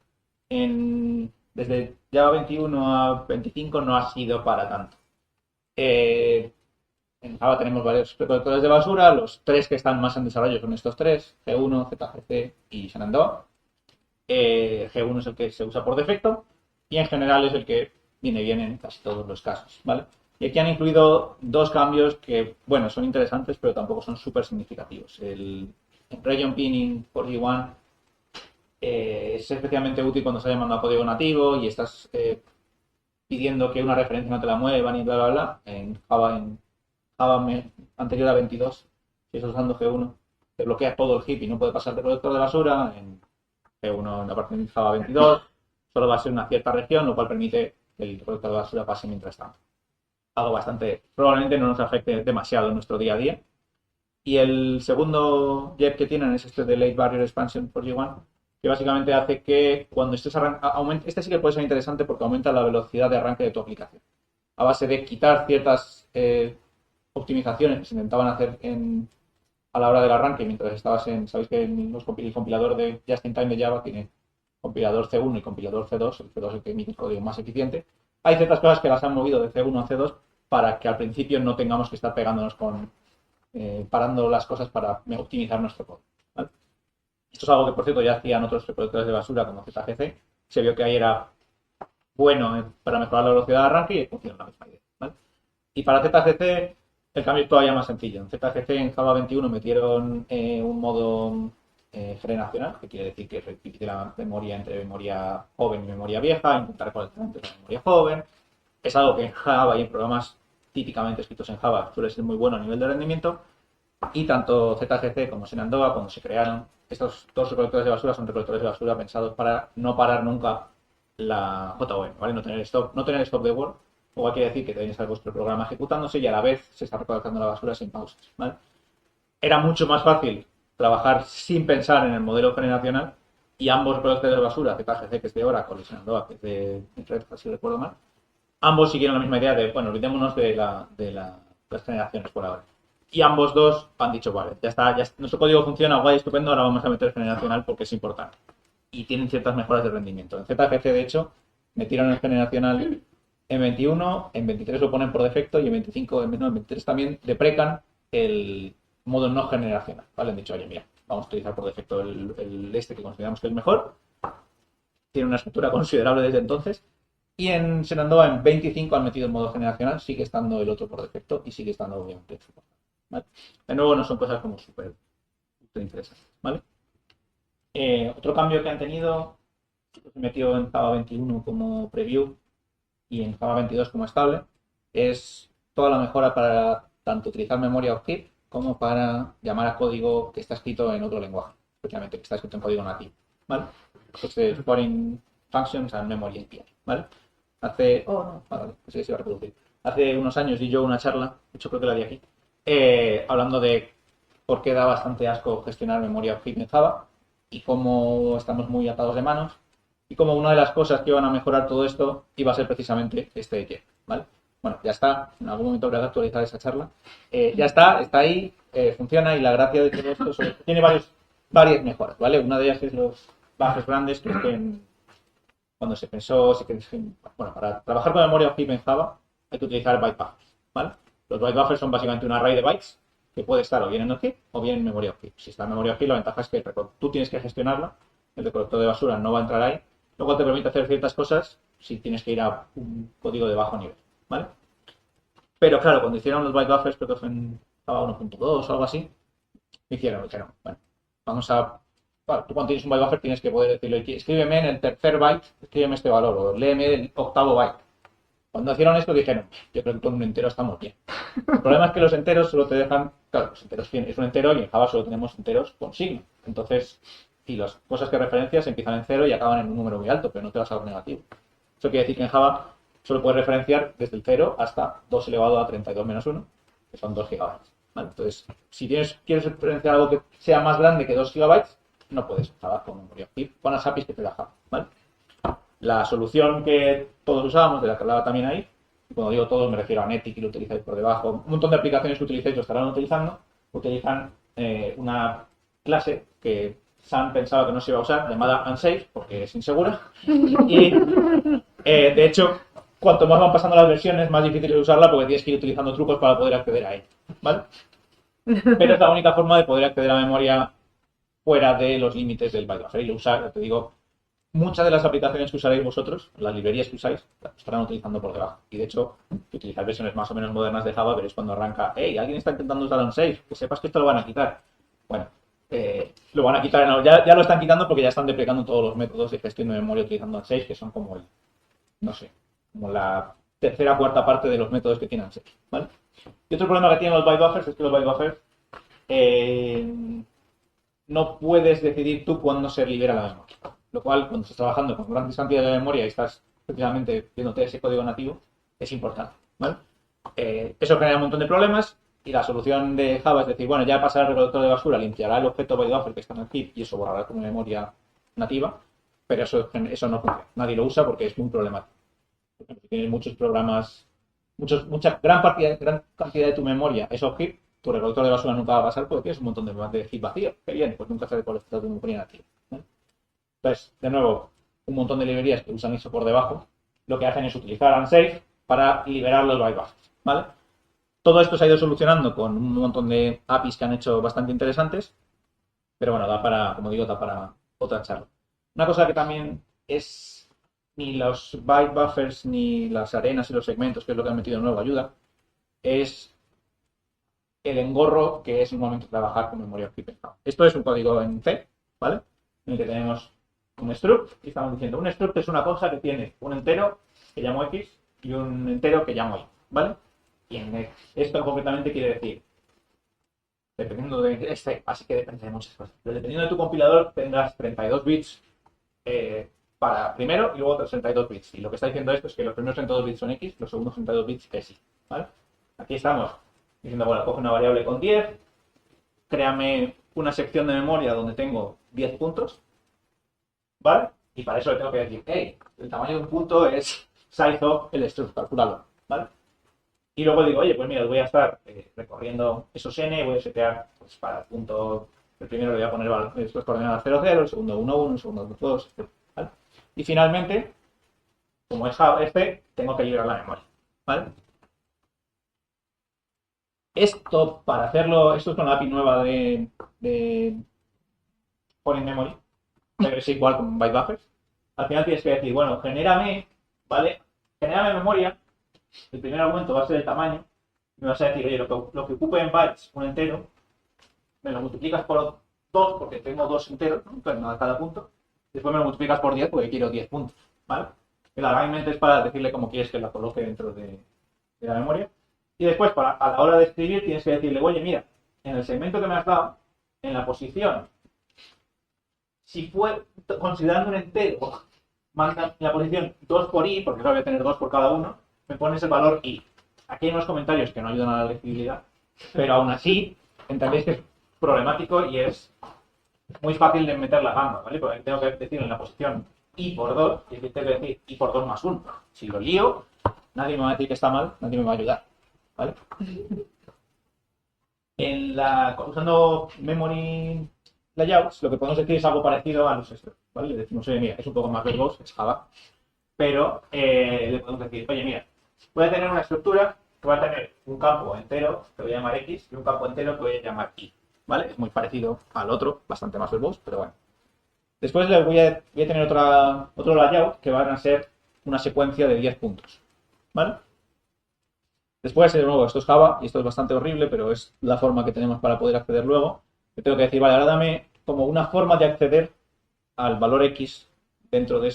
Desde Java 21 a 25 no ha sido para tanto. En Java tenemos varios recolectores de basura, los tres que están más en desarrollo son estos tres, G1, ZGC y Shenandoah. G1 es el que se usa por defecto y en general es el que viene bien en casi todos los casos, ¿vale? Y aquí han incluido dos cambios que, bueno, son interesantes, pero tampoco son súper significativos. El Region Pinning 41 es especialmente útil cuando estás llamando a código nativo y estás pidiendo que una referencia no te la muevan y bla, bla, bla. En Java anterior a 22, si estás usando G1, te bloquea todo el heap y no puede pasar de recolector de basura. En G1, en la parte de Java 22, solo va a ser una cierta región, lo cual permite que el recolector de basura pase mientras tanto. Algo bastante, probablemente no nos afecte demasiado en nuestro día a día. Y el segundo JEP que tienen es este de Late Barrier Expansion 41, que básicamente hace que cuando estés este sí que puede ser interesante porque aumenta la velocidad de arranque de tu aplicación. A base de quitar ciertas optimizaciones que se intentaban hacer a la hora del arranque mientras estabas sabéis que el compilador de Just in Time de Java tiene compilador C1 y compilador C2, el C2 es el que emite el código más eficiente. Hay ciertas cosas que las han movido de C1 a C2 para que al principio no tengamos que estar pegándonos parando las cosas para optimizar nuestro código, ¿vale? Esto es algo que, por cierto, ya hacían otros recolectores de basura como ZGC. Se vio que ahí era bueno para mejorar la velocidad de arranque y funciona la misma idea, ¿vale? Y para ZGC el cambio es todavía más sencillo. En ZGC en Java 21 metieron un modo generacional, que quiere decir que divide la memoria entre memoria joven y memoria vieja, intentar conectar entre la memoria joven. Es algo que en Java y en programas típicamente escritos en Java suele ser muy bueno a nivel de rendimiento. Y tanto ZGC como Shenandoah, cuando se crearon, estos dos recolectores de basura son recolectores de basura pensados para no parar nunca la JVM, ¿vale? No tener stop de Word, lo cual quiere decir que tenéis vuestro programa ejecutándose y a la vez se está recolectando la basura sin pausas, ¿vale? Era mucho más fácil trabajar sin pensar en el modelo generacional y ambos recolectores de basura, ZGC que es de Oracle y Shenandoah que es de Red, si recuerdo mal, ambos siguieron la misma idea de, bueno, olvidémonos de las generaciones por ahora. Y ambos dos han dicho, vale, ya está, nuestro código funciona, guay, estupendo, ahora vamos a meter generacional porque es importante. Y tienen ciertas mejoras de rendimiento. En ZGC, de hecho, metieron el generacional en 21, en 23 lo ponen por defecto y en 25, en 23 también deprecan el modo no generacional, ¿vale? Han dicho, oye, mira, vamos a utilizar por defecto el que consideramos que es mejor. Tiene una estructura considerable desde entonces. Y en Shenandoah en 25 han metido el modo generacional, sigue estando el otro por defecto y sigue estando obviamente soportado, ¿vale? De nuevo no son cosas como súper interesantes, ¿vale? Otro cambio que han tenido, se metió en Java 21 como preview y en Java 22 como estable, es toda la mejora para tanto utilizar memoria of heap como para llamar a código que está escrito en otro lenguaje, especialmente que está escrito en código nativo, ¿vale? Entonces, foreign functions and memory API, ¿vale? Hace unos años di yo una charla, de hecho creo que la di aquí, hablando de por qué da bastante asco gestionar memoria of heap en Java y cómo estamos muy atados de manos y cómo una de las cosas que iban a mejorar todo esto iba a ser precisamente este JEP, ¿vale? Bueno, ya está, en algún momento habrá que actualizar esa charla. Ya está ahí, funciona y la gracia de todo esto tiene varias mejoras, ¿vale? Una de ellas es los buffers grandes que cuando se pensó, bueno, para trabajar con memoria of heap en Java hay que utilizar byte buffers, ¿vale? Los byte buffers son básicamente un array de bytes que puede estar o bien en heap o bien en memoria of heap. Si está en memoria of heap, la ventaja es que tú tienes que gestionarla, el recolector de basura no va a entrar ahí, lo cual te permite hacer ciertas cosas si tienes que ir a un código de bajo nivel, ¿vale? Pero claro, cuando hicieron los byte buffers, creo que fue en Java 1.2 o algo así, dijeron, bueno, vamos a... Bueno, tú cuando tienes un byte buffer tienes que poder decirle, escríbeme en el tercer byte, escríbeme este valor, o léeme el octavo byte. Cuando hicieron esto dijeron, yo creo que con un entero estamos bien. El problema es que los enteros solo te dejan, claro, los enteros es un entero y en Java solo tenemos enteros con signo. Entonces, y las cosas que referencias empiezan en 0 y acaban en un número muy alto, pero no te vas a algo negativo. Eso quiere decir que en Java solo puedes referenciar desde el 0 hasta 2 elevado a 32 menos 1, que son 2 gigabytes, ¿vale? Entonces, si quieres referenciar algo que sea más grande que 2 gigabytes, no puedes trabajar con memoria heap, con las APIs que te da Java, ¿vale? La solución que todos usábamos, de la que hablaba también ahí, y cuando digo todos me refiero a Netty, que lo utilizáis por debajo, un montón de aplicaciones que utilizáis lo estarán utilizando, utilizan una clase que Sam pensaba que no se iba a usar, llamada unsafe, porque es insegura. Y, de hecho, cuanto más van pasando las versiones, más difícil es usarla porque tienes que ir utilizando trucos para poder acceder a ella, ¿vale? Pero es la única forma de poder acceder a memoria fuera de los límites del byte buffer. Y usar, te digo, muchas de las aplicaciones que usaréis vosotros, las librerías que usáis, las estarán utilizando por debajo. Y de hecho, si utilizáis versiones más o menos modernas de Java, veréis cuando arranca, hey, alguien está intentando usar unsafe, que sepas que esto lo van a quitar. Bueno, lo van a quitar, no, ya lo están quitando porque ya están deprecando todos los métodos de gestión de memoria utilizando unsafe, que son como no sé, como la tercera o cuarta parte de los métodos que tiene unsafe, ¿vale? Y otro problema que tienen los byte buffers es que los byte buffers no puedes decidir tú cuándo se libera la memoria. Lo cual, cuando estás trabajando con grandes cantidades de memoria y estás precisamente viéndote ese código nativo, es importante, ¿vale? Eso genera un montón de problemas y la solución de Java es decir, bueno, ya pasará el recolector de basura, limpiará el objeto byte buffer que está en el heap y eso borrará como memoria nativa, pero eso no funciona. Nadie lo usa porque es muy problemático. Por ejemplo, si tienes muchos programas, gran cantidad de tu memoria es heap, tu recolector de basura nunca va a pasar porque tienes un montón de heap vacío. Qué bien, pues nunca se recolecta tu memoria nativa, ¿no? Entonces, de nuevo, un montón de librerías que usan eso por debajo, lo que hacen es utilizar unsafe para liberar los byte buffers, ¿vale? Todo esto se ha ido solucionando con un montón de APIs que han hecho bastante interesantes, pero bueno, da para otra charla. Una cosa que también es ni los byte buffers ni las arenas y los segmentos, que es lo que han metido nuevo, ayuda, es el engorro que es normalmente trabajar con memoria occidental. Esto es un código en C, ¿vale? En el que tenemos un struct, y estamos diciendo, un struct es una cosa que tiene un entero que llamo X y un entero que llamo Y, ¿vale? Y esto concretamente quiere decir, dependiendo de así que depende de muchas cosas, pero dependiendo de tu compilador tendrás 32 bits para primero y luego 32 bits. Y lo que está diciendo esto es que los primeros 32 bits son X, los segundos 32 bits es Y, ¿vale? Aquí estamos diciendo, bueno, coge una variable con 10, créame una sección de memoria donde tengo 10 puntos, ¿vale? Y para eso le tengo que decir, hey, el tamaño de un punto es size of el struct, calculalo, ¿vale? Y luego digo, oye, pues mira, voy a estar recorriendo esos n, voy a setear, pues para el punto, el primero le voy a poner las coordenadas 0, 0, el segundo 1, 1, el segundo 2, 2, ¿vale? Y finalmente, como es Java tengo que liberar la memoria, ¿vale? Esto, para hacerlo, esto es con la API nueva de Point Memory, pero es igual con byte buffers. Al final tienes que decir, bueno, genérame, ¿vale? Genérame memoria. El primer argumento va a ser el tamaño. Me vas a decir, oye, lo que ocupe en bytes un entero, me lo multiplicas por 2 porque tengo 2 enteros, ¿no? Entonces nada cada punto. Después me lo multiplicas por 10 porque quiero 10 puntos, ¿vale? El alignment es para decirle cómo quieres que la coloque dentro de la memoria. Y después, a la hora de escribir, tienes que decirle, oye, mira, en el segmento que me has dado, en la posición, si fue considerando un entero, manda en la posición 2 por i, porque voy a tener 2 por cada uno, me pones el valor i. Aquí hay unos comentarios que no ayudan a la legibilidad, pero aún así, entendéis que es problemático y es muy fácil de meter la gamba, ¿vale? Porque tengo que decir en la posición i por 2, y tengo que decir i por 2 más 1. Si lo lío, nadie me va a decir que está mal, nadie me va a ayudar, ¿vale? Usando memory layouts, lo que podemos decir es algo parecido a los structs, ¿vale? Le decimos, oye, mira, es un poco más verbose, es Java, pero le podemos decir, oye, mira, voy a tener una estructura que va a tener un campo entero que voy a llamar X y un campo entero que voy a llamar Y, ¿vale? Es muy parecido al otro, bastante más verbose, pero bueno. Después le voy a tener otro layout que van a ser una secuencia de 10 puntos, ¿vale? Después, de nuevo, esto es Java y esto es bastante horrible, pero es la forma que tenemos para poder acceder luego. Yo tengo que decir, vale, ahora dame como una forma de acceder al valor X dentro de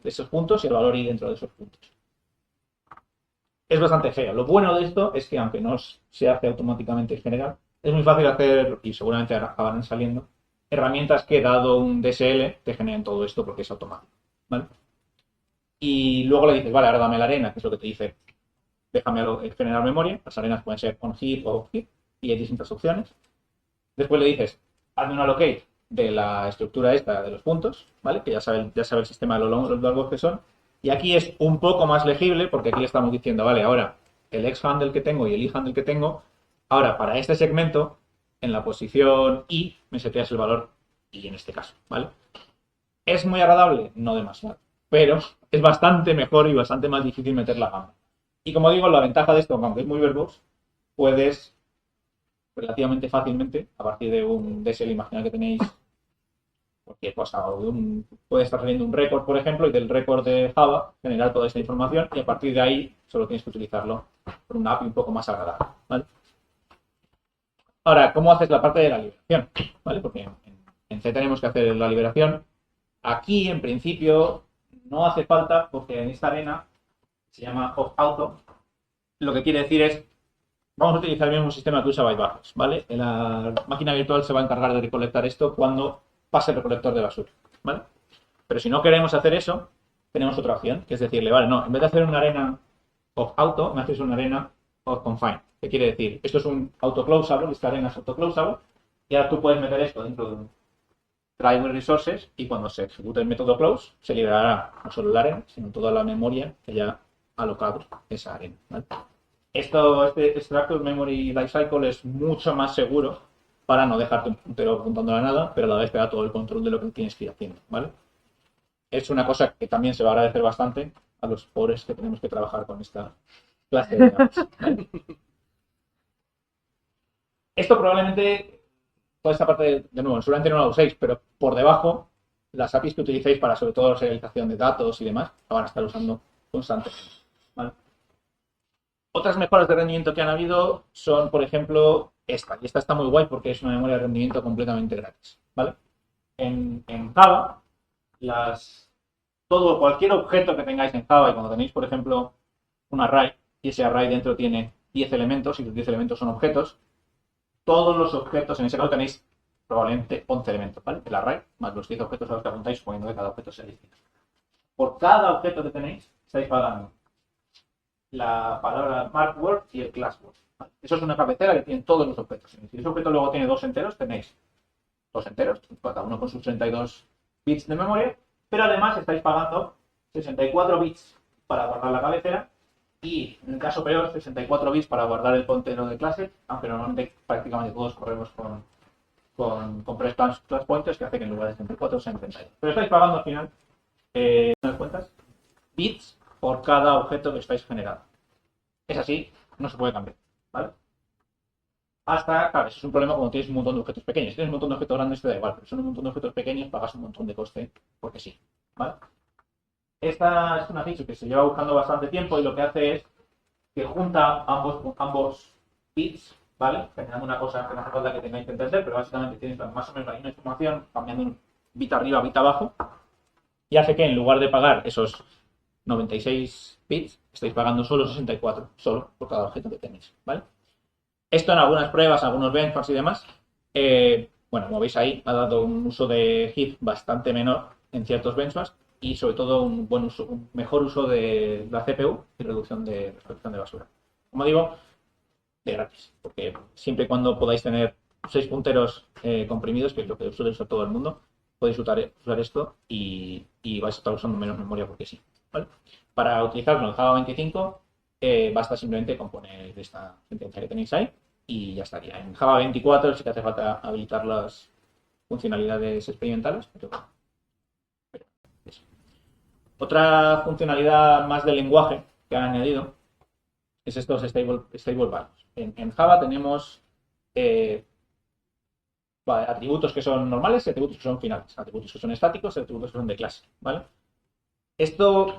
esos puntos y el valor Y dentro de esos puntos. Es bastante feo. Lo bueno de esto es que, aunque no se hace automáticamente en general, es muy fácil hacer, y seguramente acabarán saliendo, herramientas que, dado un DSL, te generen todo esto porque es automático, ¿vale? Y luego le dices, vale, ahora dame la arena, que es lo que te dice, déjame generar memoria. Las arenas pueden ser on heap o off heap y hay distintas opciones. Después le dices, hazme un allocate de la estructura esta de los puntos, ¿vale? Que ya sabe el sistema de los largos que son. Y aquí es un poco más legible porque aquí le estamos diciendo, vale, ahora el X handle que tengo y el Y handle que tengo, ahora para este segmento en la posición I me seteas el valor I en este caso, ¿vale? ¿Es muy agradable? No demasiado, pero es bastante mejor y bastante más difícil meter la gamba. Y como digo, la ventaja de esto, aunque es muy verbose, puedes relativamente fácilmente, a partir de un DSL imaginar que tenéis cualquier cosa, o puede estar saliendo un récord, por ejemplo, y del récord de Java generar toda esta información y a partir de ahí solo tienes que utilizarlo por una API un poco más agradable, ¿vale? Ahora, ¿cómo haces la parte de la liberación? ¿Vale? Porque en C tenemos que hacer la liberación. Aquí, en principio, no hace falta porque en esta arena se llama auto. Lo que quiere decir es, vamos a utilizar el mismo sistema que usa Bytebuffer, ¿vale? La máquina virtual se va a encargar de recolectar esto cuando pase el recolector de basura, ¿vale? Pero si no queremos hacer eso, tenemos otra opción, que es decirle, vale, no, en vez de hacer una arena of auto, me haces una arena of confine. ¿Qué quiere decir? Esto es un autoclosable, esta arena es autoclosable, y ahora tú puedes meter esto dentro de un driver resources y cuando se ejecute el método close, se liberará no solo la arena, sino toda la memoria que haya alocado esa arena, ¿vale? Este Extractor Memory Lifecycle es mucho más seguro para no dejarte un puntero apuntando a nada, pero a la vez te da todo el control de lo que tienes que ir haciendo, ¿vale? Es una cosa que también se va a agradecer bastante a los pobres que tenemos que trabajar con esta clase de datos, ¿vale? Esto probablemente, toda esta parte, de nuevo, seguramente no la uséis, pero por debajo, las APIs que utilicéis para sobre todo la serialización de datos y demás, la van a estar usando constantemente, ¿vale? Otras mejoras de rendimiento que han habido son, por ejemplo, esta. Y esta está muy guay porque es una memoria de rendimiento completamente gratis, ¿vale? En Java, cualquier objeto que tengáis en Java y cuando tenéis, por ejemplo, un array y ese array dentro tiene 10 elementos y los 10 elementos son objetos, todos los objetos, en ese caso tenéis probablemente 11 elementos, ¿vale? El array más los 10 objetos a los que apuntáis suponiendo que cada objeto sea distinto. Por cada objeto que tenéis, estáis pagando la palabra mark word y el class word, ¿vale? Eso es una cabecera que tienen todos los objetos. Si ese objeto luego tiene dos enteros, tenéis dos enteros, cada uno con sus 32 bits de memoria, pero además estáis pagando 64 bits para guardar la cabecera y, en el caso peor, 64 bits para guardar el puntero de clase, aunque normalmente prácticamente todos corremos con press class pointers que hace que en lugar de 64 sean 32. Pero estáis pagando al final, ¿no das cuentas? Bits por cada objeto que estáis generando. Es así, no se puede cambiar, ¿vale? Claro, eso es un problema cuando tienes un montón de objetos pequeños. Si tienes un montón de objetos grandes te da igual, pero si son un montón de objetos pequeños pagas un montón de coste porque sí, ¿vale? Esta es una feature que se lleva buscando bastante tiempo y lo que hace es que junta ambos bits, ¿vale? Generando una cosa que no hace falta que tengáis que entender, pero básicamente tienes más o menos la misma información cambiando un bit arriba, bit abajo, y hace que en lugar de pagar esos 96 bits, estáis pagando solo 64, solo por cada objeto que tenéis, ¿vale? Esto en algunas pruebas, algunos benchmarks y demás, bueno, como veis ahí, ha dado un uso de heap bastante menor en ciertos benchmarks y sobre todo un mejor uso de la CPU y reducción de basura. Como digo, de gratis, porque siempre y cuando podáis tener 6 punteros comprimidos, que es lo que suele usar todo el mundo, podéis usar esto y vais a estar usando menos memoria porque sí, ¿vale? Para utilizarlo en Java 25 basta simplemente con poner esta sentencia que tenéis ahí y ya estaría. En Java 24 sí que hace falta habilitar las funcionalidades experimentales, pero eso. Otra funcionalidad más del lenguaje que han añadido es estos stable values. En Java tenemos atributos que son normales y atributos que son finales, atributos que son estáticos y atributos que son de clase, ¿vale? Estos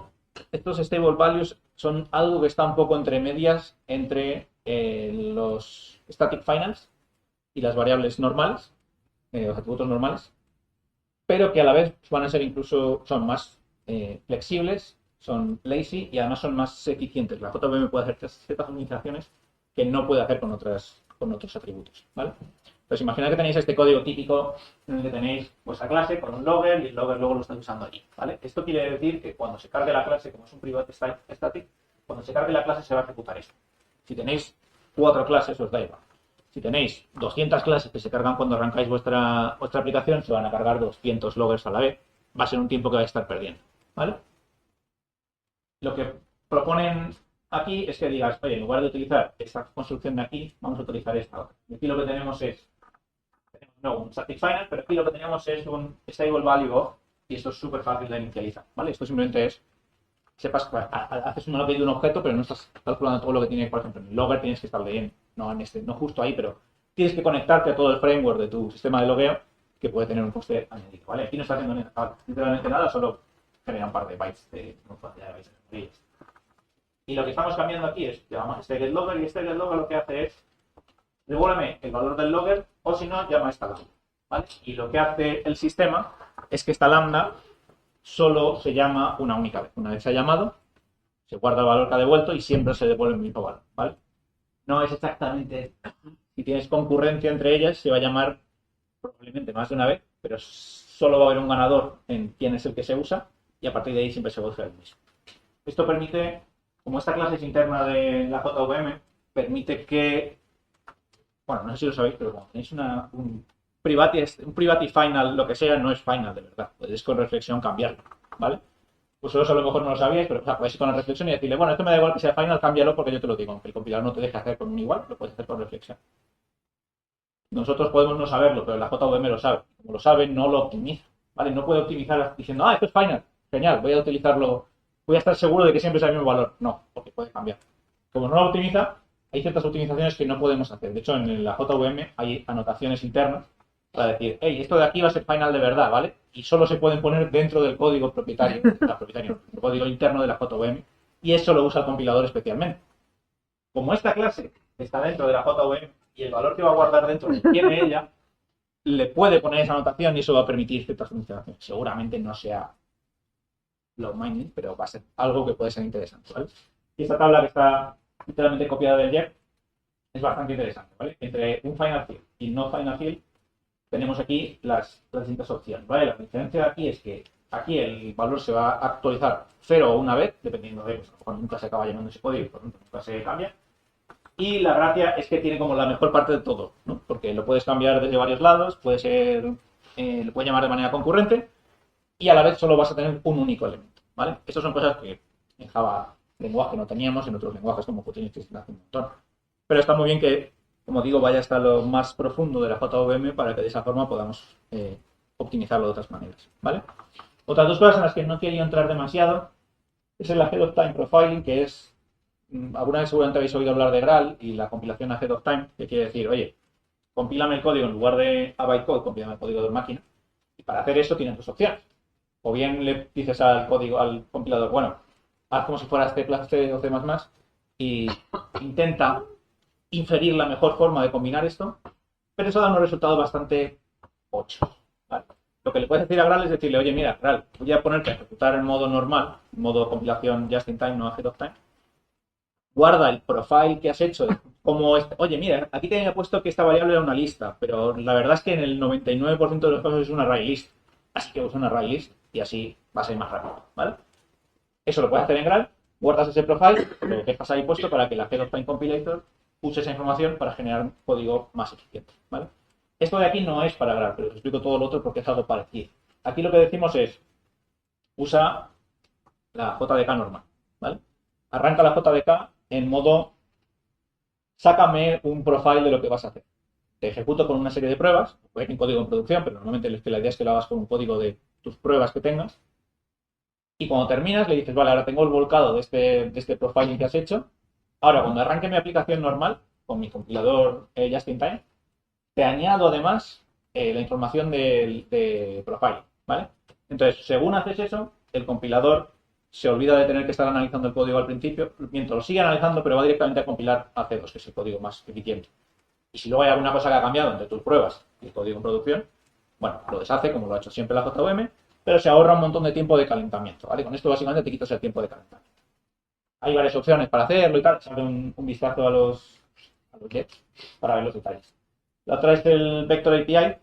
stable values son algo que está un poco entre medias entre los static finals y las variables normales, los atributos normales, pero que a la vez van a ser son más flexibles, son lazy y además son más eficientes. La JVM puede hacer ciertas optimizaciones que no puede hacer con otros atributos, ¿vale? Pues imaginad que tenéis este código típico en el que tenéis vuestra clase con un logger y el logger luego lo estáis usando allí, ¿vale? Esto quiere decir que cuando se cargue la clase, como es un private static, cuando se cargue la clase se va a ejecutar esto. Si tenéis 4 clases, os da igual. Si tenéis 200 clases que se cargan cuando arrancáis vuestra aplicación, se van a cargar 200 loggers a la vez. Va a ser un tiempo que vais a estar perdiendo, ¿vale? Lo que proponen aquí es que digas, oye, en lugar de utilizar esta construcción de aquí, vamos a utilizar esta otra. Y aquí lo que tenemos es no un static final, pero aquí lo que tenemos es un stable value of, y esto es súper fácil de inicializar, ¿vale? Esto simplemente es, sepas que haces un allocate de un objeto, pero no estás calculando todo lo que tiene, por ejemplo, en el logger tienes que estar leyendo, no justo ahí, pero tienes que conectarte a todo el framework de tu sistema de logueo, que puede tener un coste añadido, ¿vale? Aquí no está haciendo literalmente nada, solo genera un par de bytes de bytes. Y lo que estamos cambiando aquí es, llamamos este getLogger, y este getLogger lo que hace es, devuélveme el valor del logger, o si no, llama esta lambda, ¿vale? Y lo que hace el sistema es que esta lambda solo se llama una única vez. Una vez se ha llamado, se guarda el valor que ha devuelto y siempre se devuelve el mismo valor, ¿vale? No es exactamente, si tienes concurrencia entre ellas, se va a llamar probablemente más de una vez, pero solo va a haber un ganador en quién es el que se usa, y a partir de ahí siempre se va a usar el mismo. Esto permite, como esta clase es interna de la JVM, permite que, bueno, no sé si lo sabéis, pero cuando tenéis un private final, lo que sea, no es final de verdad. Podéis con reflexión cambiarlo, ¿vale? Vosotros a lo mejor no lo sabíais, pero podéis ir con la reflexión y decirle, bueno, esto me da igual que sea final, cámbialo porque yo te lo digo. Aunque el compilador no te deje hacer con un igual, lo puedes hacer con reflexión. Nosotros podemos no saberlo, pero la JVM lo sabe. Como lo sabe, no lo optimiza, ¿vale? No puede optimizar diciendo, esto es final, genial, voy a utilizarlo, voy a estar seguro de que siempre es el mismo valor. No, porque puede cambiar. Como no lo optimiza, hay ciertas optimizaciones que no podemos hacer. De hecho, en la JVM hay anotaciones internas para decir, hey, esto de aquí va a ser final de verdad, ¿vale? Y solo se pueden poner dentro del código propietario, el código interno de la JVM, y eso lo usa el compilador especialmente. Como esta clase está dentro de la JVM y el valor que va a guardar dentro tiene ella, le puede poner esa anotación y eso va a permitir ciertas optimizaciones. Seguramente no sea low mining, pero va a ser algo que puede ser interesante, ¿vale? Y esta tabla que está literalmente copiada del JEP es bastante interesante, ¿vale? Entre un final field y no final field tenemos aquí las distintas opciones, ¿vale? La diferencia de aquí es que aquí el valor se va a actualizar 0 o una vez, dependiendo de, pues, cuando nunca se acaba llenando ese código, por ejemplo, nunca se cambia. Y la gracia es que tiene como la mejor parte de todo, ¿no? Porque lo puedes cambiar desde varios lados, lo puedes llamar de manera concurrente y a la vez solo vas a tener un único elemento, ¿vale? Estas son cosas que en Java lenguaje no teníamos, en otros lenguajes como Kotlin que hace un montón. Pero está muy bien que, como digo, vaya hasta lo más profundo de la JVM para que de esa forma podamos optimizarlo de otras maneras, ¿vale? Otras dos cosas en las que no quería entrar demasiado es el Ahead of Time Profiling, que es, alguna vez seguramente habéis oído hablar de Graal y la compilación Ahead of Time, que quiere decir, oye, compílame el código en lugar de a bytecode, compílame el código de máquina. Y para hacer eso tienes dos opciones. O bien le dices al compilador, bueno, haz como si fuera C++ o C++ y intenta inferir la mejor forma de combinar esto, pero eso da unos resultados bastante ochos, ¿vale? Lo que le puedes decir a Graal es decirle, oye, mira, Graal, voy a ponerte a ejecutar en modo normal, en modo compilación just in time, no ahead of time. Guarda el profile que has hecho, como, oye, mira, aquí te he puesto que esta variable era una lista, pero la verdad es que en el 99% de los casos es una array list, así que usa una array list y así va a ser más rápido, ¿vale? Eso lo puedes hacer en Graal, guardas ese profile, lo dejas ahí puesto para que la Ahead of Time Compilator use esa información para generar un código más eficiente, ¿vale? Esto de aquí no es para Graal, pero os explico todo lo otro porque es algo parecido. Aquí lo que decimos es, usa la JDK normal, ¿vale? Arranca la JDK en modo, sácame un profile de lo que vas a hacer. Te ejecuto con una serie de pruebas, puede que en código en producción, pero normalmente la idea es que lo hagas con un código de tus pruebas que tengas. Y cuando terminas le dices, vale, ahora tengo el volcado de este profiling que has hecho. Ahora, cuando arranque mi aplicación normal, con mi compilador just in time, te añado además la información de profiling, ¿vale? Entonces, según haces eso, el compilador se olvida de tener que estar analizando el código al principio, mientras lo sigue analizando, pero va directamente a compilar a C2, que es el código más eficiente. Y si luego hay alguna cosa que ha cambiado entre tus pruebas y el código en producción, bueno, lo deshace, como lo ha hecho siempre la JVM, pero se ahorra un montón de tiempo de calentamiento, ¿vale? Con esto básicamente te quitas el tiempo de calentamiento. Hay varias opciones para hacerlo y tal, echarle un vistazo a los jets para ver los detalles. La otra es el Vector API,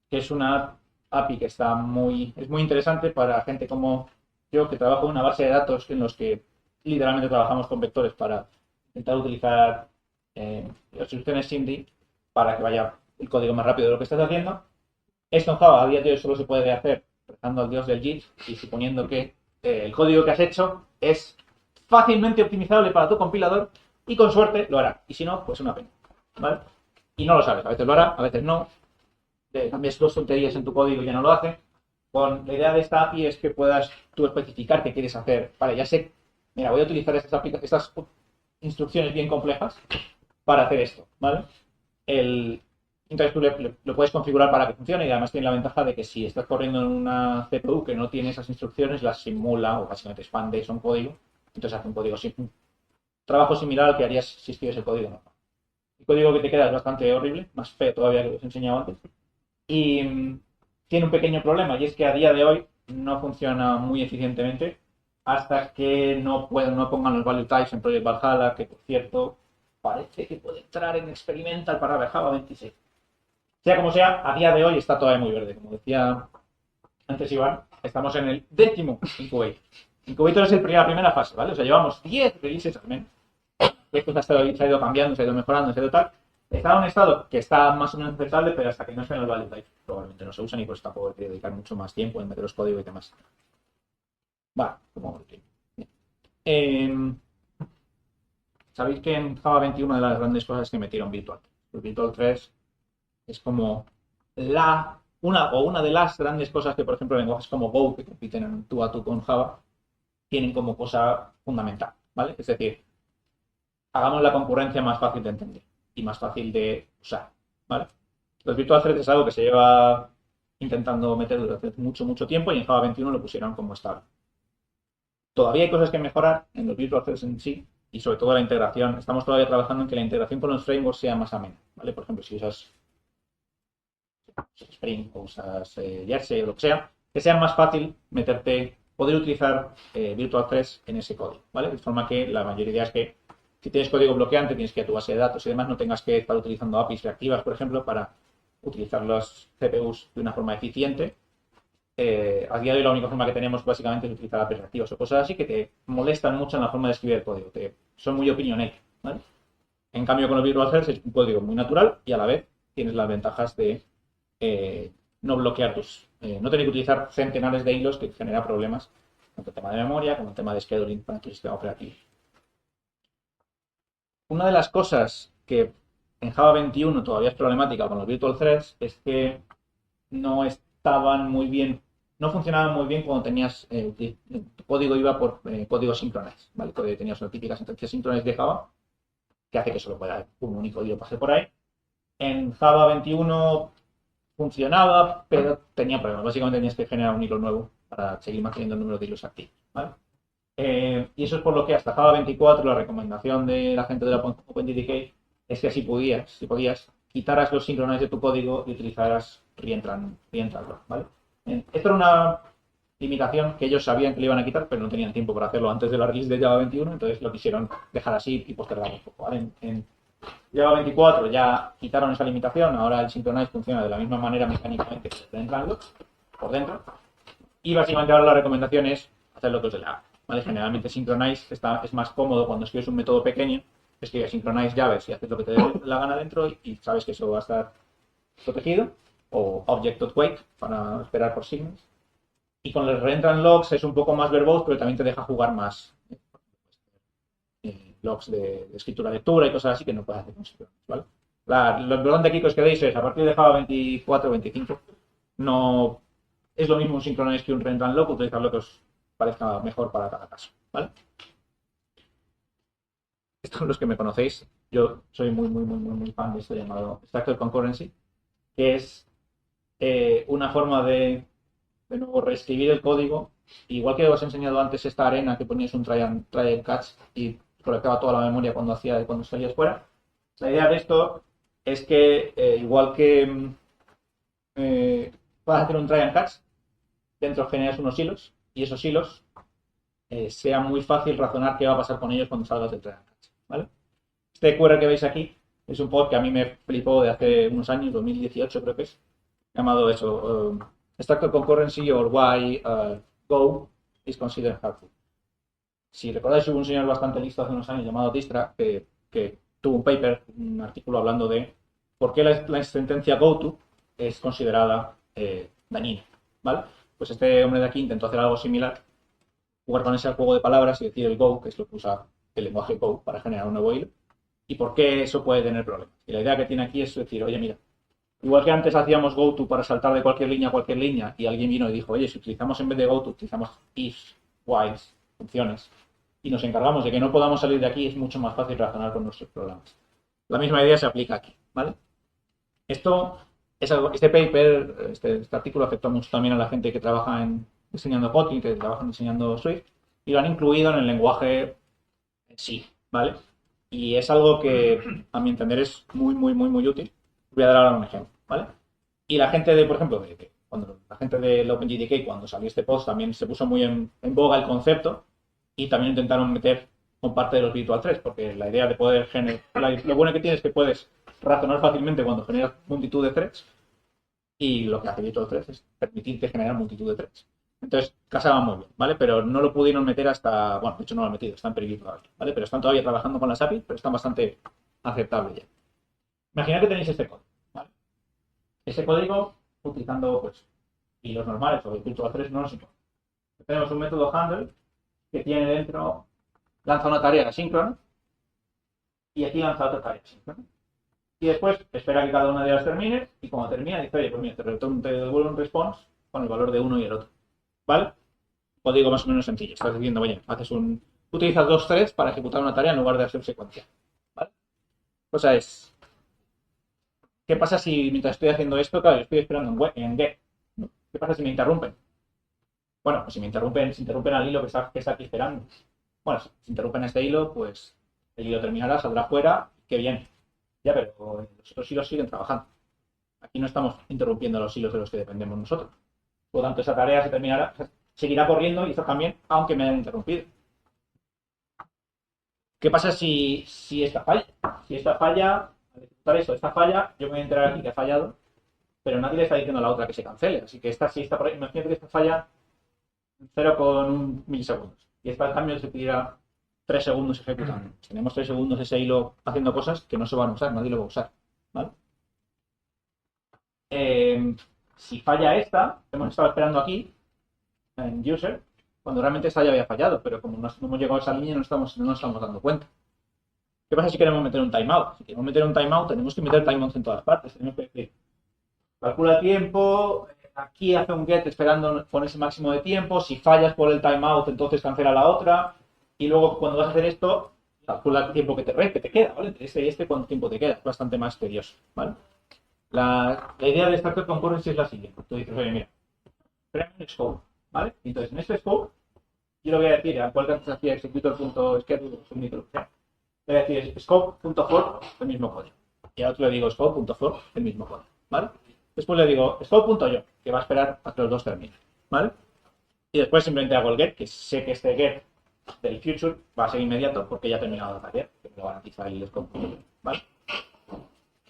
que es una API que es muy interesante para gente como yo, que trabajo en una base de datos en los que literalmente trabajamos con vectores para intentar utilizar instrucciones SIMD para que vaya el código más rápido de lo que estás haciendo. Esto en Java a día de hoy solo se puede hacer rezando al dios del JIT y suponiendo que el código que has hecho es fácilmente optimizable para tu compilador y con suerte lo hará. Y si no, pues una pena, ¿vale? Y no lo sabes, a veces lo hará, a veces no. cambias dos tonterías en tu código y ya no lo hace. Con la idea de esta API es que puedas tú especificar qué quieres hacer. Vale, ya sé, mira, voy a utilizar estas instrucciones bien complejas para hacer esto, ¿vale? Entonces tú lo puedes configurar para que funcione y además tiene la ventaja de que si estás corriendo en una CPU que no tiene esas instrucciones, las simula o básicamente expande eso en código. Entonces hace un trabajo similar al que harías si escribes el código normal. El código que te queda es bastante horrible, más feo todavía que os he enseñado antes. Y tiene un pequeño problema y es que a día de hoy no funciona muy eficientemente hasta que no pongan los value types en Project Valhalla, que por cierto parece que puede entrar en Experimental para Java 26. Sea como sea, a día de hoy está todavía muy verde. Como decía antes Iván, estamos en el 10º Incubator. Incubator es la primera fase, ¿vale? O sea, llevamos 10 releases al menos. Esto se ha ido cambiando, se ha ido mejorando, se ha ido tal. Está en un estado que está más o menos aceptable, pero hasta que no estén los value types probablemente no se usan y pues tampoco hay que dedicar mucho más tiempo en meter los códigos y demás. Vale, como sabéis que en Java 21 de las grandes cosas es que metieron Virtual. El Virtual 3 es como una de las grandes cosas que, por ejemplo, lenguajes como Go, que compiten en tú a tú con Java, tienen como cosa fundamental, ¿vale? Es decir, hagamos la concurrencia más fácil de entender y más fácil de usar, ¿vale? Los Virtual Threads es algo que se lleva intentando meter durante mucho tiempo y en Java 21 lo pusieron como estable. Todavía hay cosas que mejorar en los Virtual Threads en sí y sobre todo la integración. Estamos todavía trabajando en que la integración con los frameworks sea más amena, ¿vale? Por ejemplo, si usas Spring o usas Jersey o lo que sea más fácil poder utilizar Virtual Threads en ese código, ¿vale? De forma que la mayoría es que si tienes código bloqueante, tienes que ir a tu base de datos y demás, no tengas que estar utilizando APIs reactivas, por ejemplo, para utilizar los CPUs de una forma eficiente. A día de hoy la única forma que tenemos básicamente es utilizar APIs reactivas o cosas así que te molestan mucho en la forma de escribir el código, son muy opinionated, ¿vale? En cambio con los Virtual Threads es un código muy natural y a la vez tienes las ventajas de no bloquear no tener que utilizar centenares de hilos que genera problemas tanto el tema de memoria como el tema de scheduling para tu sistema operativo. Una de las cosas que en Java 21 todavía es problemática con los Virtual Threads es que no funcionaban muy bien cuando tenías tu código iba por código synchronize, ¿vale? Tenías una típica sentencia synchronize de Java que hace que solo pueda un único hilo pase por ahí. En Java 21 funcionaba, pero tenía problemas. Básicamente tenías que generar un hilo nuevo para seguir manteniendo el número de hilos activos, ¿vale? Y eso es por lo que hasta Java 24 la recomendación de la gente de la OpenDDK es que si podías, quitaras los synchronize de tu código y utilizaras reentrant block, ¿vale? Esto era una limitación que ellos sabían que le iban a quitar, pero no tenían tiempo para hacerlo antes de la release de Java 21, entonces lo quisieron dejar así y postergar un poco, ¿vale? En Java 24 ya quitaron esa limitación, ahora el synchronize funciona de la misma manera mecánicamente que el reentrant block por dentro, y básicamente ahora la recomendación es hacer lo que os dé la gana, ¿vale? Generalmente synchronize es más cómodo cuando escribes un método pequeño, escribes synchronize llaves y haces lo que te dé la gana dentro y sabes que eso va a estar protegido, o object.wait para esperar por signals. Y con los reentrant logs es un poco más verbose, pero también te deja jugar más. Logs de escritura-lectura y cosas así que no puedes hacer con synchronize, ¿vale? Lo importante aquí que os quedéis es, a partir de Java 24 25, no es lo mismo un synchronize que un reentrant log, utilizar lo que os parezca mejor para cada caso, ¿vale? Estos son los que me conocéis. Yo soy muy fan de esto llamado Structured Concurrency, que es una forma de nuevo reescribir el código. Igual que os he enseñado antes esta arena que ponías un try and catch y colectaba toda la memoria cuando salías fuera. La idea de esto es que igual que vas a hacer un try and catch, dentro generas unos hilos y esos hilos sea muy fácil razonar qué va a pasar con ellos cuando salgas del try and catch, ¿vale? Este QR que veis aquí es un pod que a mí me flipó de hace unos años, 2018 creo que es, llamado eso, Structured Concurrency or Why Go is Considered Helpful. Si recordáis, hubo un señor bastante listo hace unos años llamado Dijkstra que tuvo un paper, un artículo hablando de por qué la sentencia GoTo es considerada dañina, ¿vale? Pues este hombre de aquí intentó hacer algo similar, jugar con ese juego de palabras y decir el Go, que es lo que usa el lenguaje Go para generar un nuevo hilo, y por qué eso puede tener problemas. Y la idea que tiene aquí es decir, oye, mira, Igual que antes hacíamos goto para saltar de cualquier línea a cualquier línea y alguien vino y dijo, oye, si utilizamos en vez de goto, utilizamos ifs, whiles, funciones, y nos encargamos de que no podamos salir de aquí, es mucho más fácil razonar con nuestros programas. La misma idea se aplica aquí, ¿vale? Este paper, este artículo afectó mucho también a la gente que trabaja diseñando Kotlin, que trabaja diseñando Swift, y lo han incluido en el lenguaje en sí, ¿vale? Y es algo que, a mi entender, es muy, muy, muy, muy útil. Voy a dar ahora un ejemplo, ¿vale? Y la gente por ejemplo, cuando la gente del OpenJDK, cuando salió este post, también se puso muy en boga el concepto y también intentaron meter con parte de los Virtual Threads, porque la idea de poder generar, lo bueno que tienes es que puedes razonar fácilmente cuando generas multitud de threads y lo que hace Virtual Threads es permitirte generar multitud de threads. Entonces, casaba muy bien, ¿vale? Pero no lo pudieron meter hasta, bueno, de hecho no lo han metido, están preview todavía, ¿vale? Pero están todavía trabajando con las APIs, pero están bastante aceptables ya. Imaginad que tenéis este código, ¿vale? Ese código, utilizando, pues, hilos normales o Virtual Threads, no nos importa. Tenemos un método handle que tiene dentro, lanza una tarea asíncrona y aquí lanza otra tarea asíncrona. Y después espera que cada una de ellas termine y cuando termina dice, oye, pues mira, te devuelve un response con el valor de uno y el otro. ¿Vale? Código más o menos sencillo. Estás diciendo, oye, utilizas dos threads para ejecutar una tarea en lugar de hacer secuencial. ¿Vale? Cosa es, ¿qué pasa si mientras estoy haciendo esto, claro, yo estoy esperando en get? ¿No? ¿Qué pasa si me interrumpen? Bueno, pues si se interrumpen al hilo que está aquí esperando. Bueno, si interrumpen este hilo, pues el hilo terminará, saldrá fuera, qué bien. Ya, pero los otros hilos siguen trabajando. Aquí no estamos interrumpiendo los hilos de los que dependemos nosotros. Por lo tanto, esa tarea seguirá corriendo y esto también, aunque me hayan interrumpido. ¿Qué pasa si esta falla? Si esta falla, al ejecutar esta falla, yo me voy a enterar aquí que ha fallado, pero nadie le está diciendo a la otra que se cancele. Así que imagínate que esta falla en 0,1 milisegundos. Y esta, al cambio, se pedirá 3 segundos ejecutando. Tenemos 3 segundos ese hilo haciendo cosas que no se van a usar, nadie lo va a usar. ¿Vale? Si falla esta, hemos estado esperando aquí en user, cuando realmente esta ya había fallado, pero como no hemos llegado a esa línea no nos estamos dando cuenta. ¿Qué pasa si queremos meter un timeout? Si queremos meter un timeout, tenemos que meter timeouts en todas partes. Tenemos que decir, calcula el tiempo, aquí hace un get esperando con ese máximo de tiempo, si fallas por el timeout, entonces cancela la otra, y luego cuando vas a hacer esto, calcula el tiempo que te queda, ¿vale? Entre este y este, ¿cuánto tiempo te queda? Es bastante más tedioso, ¿vale? La idea de Starter Concurrency es la siguiente. Tú dices, oye, mira, crea un scope, ¿vale? Entonces, en este scope, yo le voy a decir a cuál cantidad hacía executor.schedule, le voy a decir scope.for, el mismo código. Y al otro le digo scope.for, el mismo código, ¿vale? Después le digo scope.yo, que va a esperar a que los dos terminen, ¿vale? Y después simplemente hago el get, que sé que este get del future va a ser inmediato porque ya ha terminado la tarea, que me lo garantiza el scope.yo, ¿vale?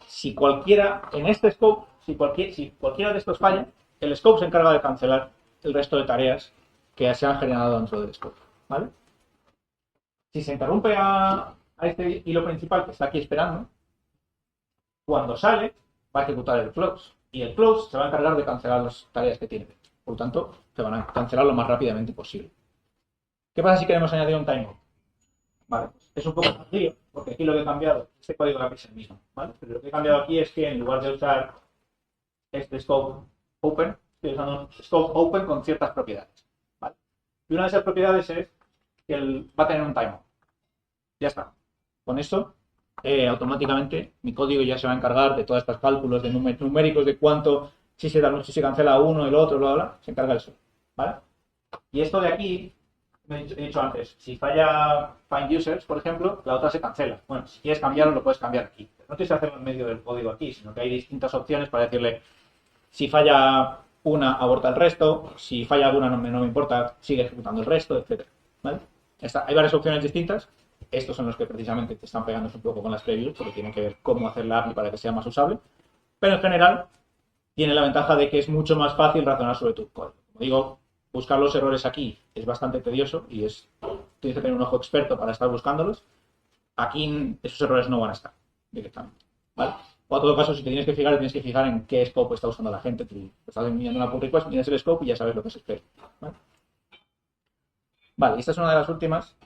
Si cualquiera, en este scope, si cualquiera de estos falla, el scope se encarga de cancelar el resto de tareas que se han generado dentro del scope, ¿vale? Si se interrumpe a este hilo principal que está aquí esperando, cuando sale, va a ejecutar el close. Y el close se va a encargar de cancelar las tareas que tiene. Por lo tanto, se van a cancelar lo más rápidamente posible. ¿Qué pasa si queremos añadir un timeout? Vale, pues es un poco sencillo, porque aquí lo que he cambiado, este código de API es el mismo, ¿vale? Pero lo que he cambiado aquí es que en lugar de usar este scope open, estoy usando un scope open con ciertas propiedades, ¿vale? Y una de esas propiedades es que va a tener un timeout. Ya está. Con eso, automáticamente mi código ya se va a encargar de todos estos cálculos de numéricos de cuánto, si se cancela uno, el otro, bla, bla, se encarga eso, ¿vale? Y esto de aquí, he dicho antes, si falla find users, por ejemplo, la otra se cancela. Bueno, si quieres cambiarlo, lo puedes cambiar aquí. No tienes que hacerlo en medio del código aquí, sino que hay distintas opciones para decirle, si falla una, aborta el resto, si falla alguna, no me importa, sigue ejecutando el resto, etc. ¿Vale? Hay varias opciones distintas. Estos son los que precisamente te están pegando un poco con las previews, porque tienen que ver cómo hacer la API para que sea más usable. Pero en general, tiene la ventaja de que es mucho más fácil razonar sobre tu código. Como digo, buscar los errores aquí es bastante tedioso y tienes que tener un ojo experto para estar buscándolos. Aquí esos errores no van a estar directamente, ¿vale? O a todo caso, si te tienes que fijar en qué scope está usando la gente. Tú estás enviando una pull request, miras el scope y ya sabes lo que se espera, ¿vale? Vale, esta es una de las últimas.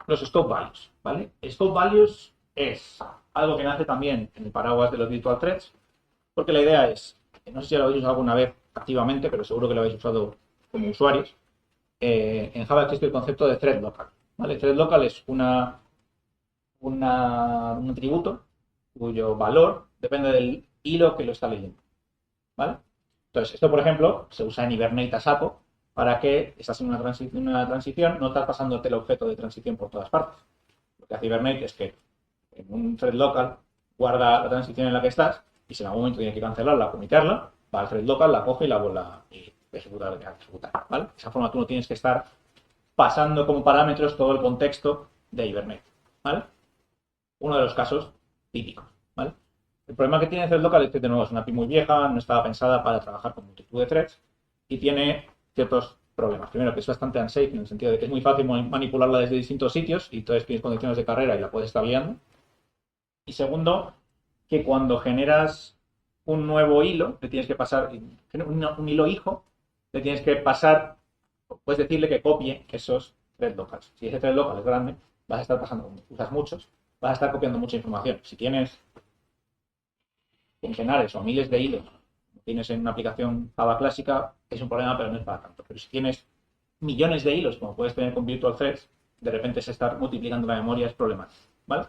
Los scope values, ¿vale? Scope values es algo que nace también en el paraguas de los virtual threads, porque la idea es, no sé si lo habéis usado alguna vez activamente, pero seguro que lo habéis usado como usuarios. En Java existe el concepto de thread local, ¿vale? Thread local es un atributo cuyo valor depende del hilo que lo está leyendo, ¿vale? Entonces, esto, por ejemplo, se usa en Hibernate a saco para que estás en una transición, no estás pasándote el objeto de transición por todas partes. Lo que hace Hibernate es que en un thread local guarda la transición en la que estás y si en algún momento tiene que cancelarla, comitarla, va al thread local, la coge y la vuelve a ejecutar, ¿vale? De esa forma tú no tienes que estar pasando como parámetros todo el contexto de Hibernate, ¿vale? Uno de los casos típicos, ¿vale? El problema que tiene thread local es que, de nuevo, es una API muy vieja, no estaba pensada para trabajar con multitud de threads y tiene ciertos problemas. Primero, que es bastante unsafe en el sentido de que es muy fácil manipularla desde distintos sitios y entonces tienes condiciones de carrera y la puedes estar liando. Y segundo, que cuando generas un nuevo hilo, le tienes que pasar, un hilo hijo, le tienes que pasar, puedes decirle que copie esos thread locals. Si ese thread local es grande, vas a estar pasando, como usas muchos, vas a estar copiando mucha información. Si tienes centenares o miles de hilos, tienes en una aplicación Java clásica, es un problema, pero no es para tanto. Pero si tienes millones de hilos, como puedes tener con Virtual Threads, de repente se está multiplicando la memoria, es problemático, ¿vale?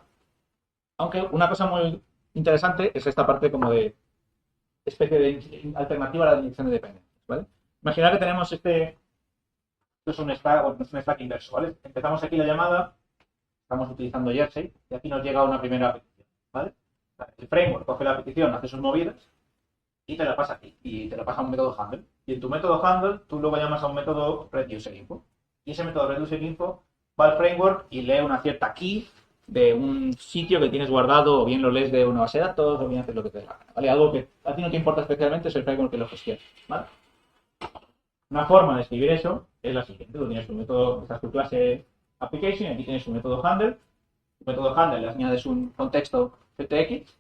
Aunque una cosa muy interesante es esta parte como de especie de alternativa a la inyección de dependencias, ¿vale? Imaginad que tenemos esto es un stack, bueno, no es un stack inverso, ¿vale? Empezamos aquí la llamada, estamos utilizando Jersey y aquí nos llega una primera petición, ¿vale? El framework coge la petición, hace sus movidas y te la pasa aquí, y te la pasa a un método handle. Y en tu método handle, tú luego llamas a un método reducerinfo. Y ese método reducerinfo va al framework y lee una cierta key de un sitio que tienes guardado, o bien lo lees de una base de datos, o bien haces lo que te dé la gana, ¿vale? Algo que a ti no te importa especialmente es el framework que lo gestiona, ¿vale? Una forma de escribir eso es la siguiente. Tú tienes tu método, esta es tu clase application, y aquí tienes un método handle. Tu método handle le añades un contexto CTX.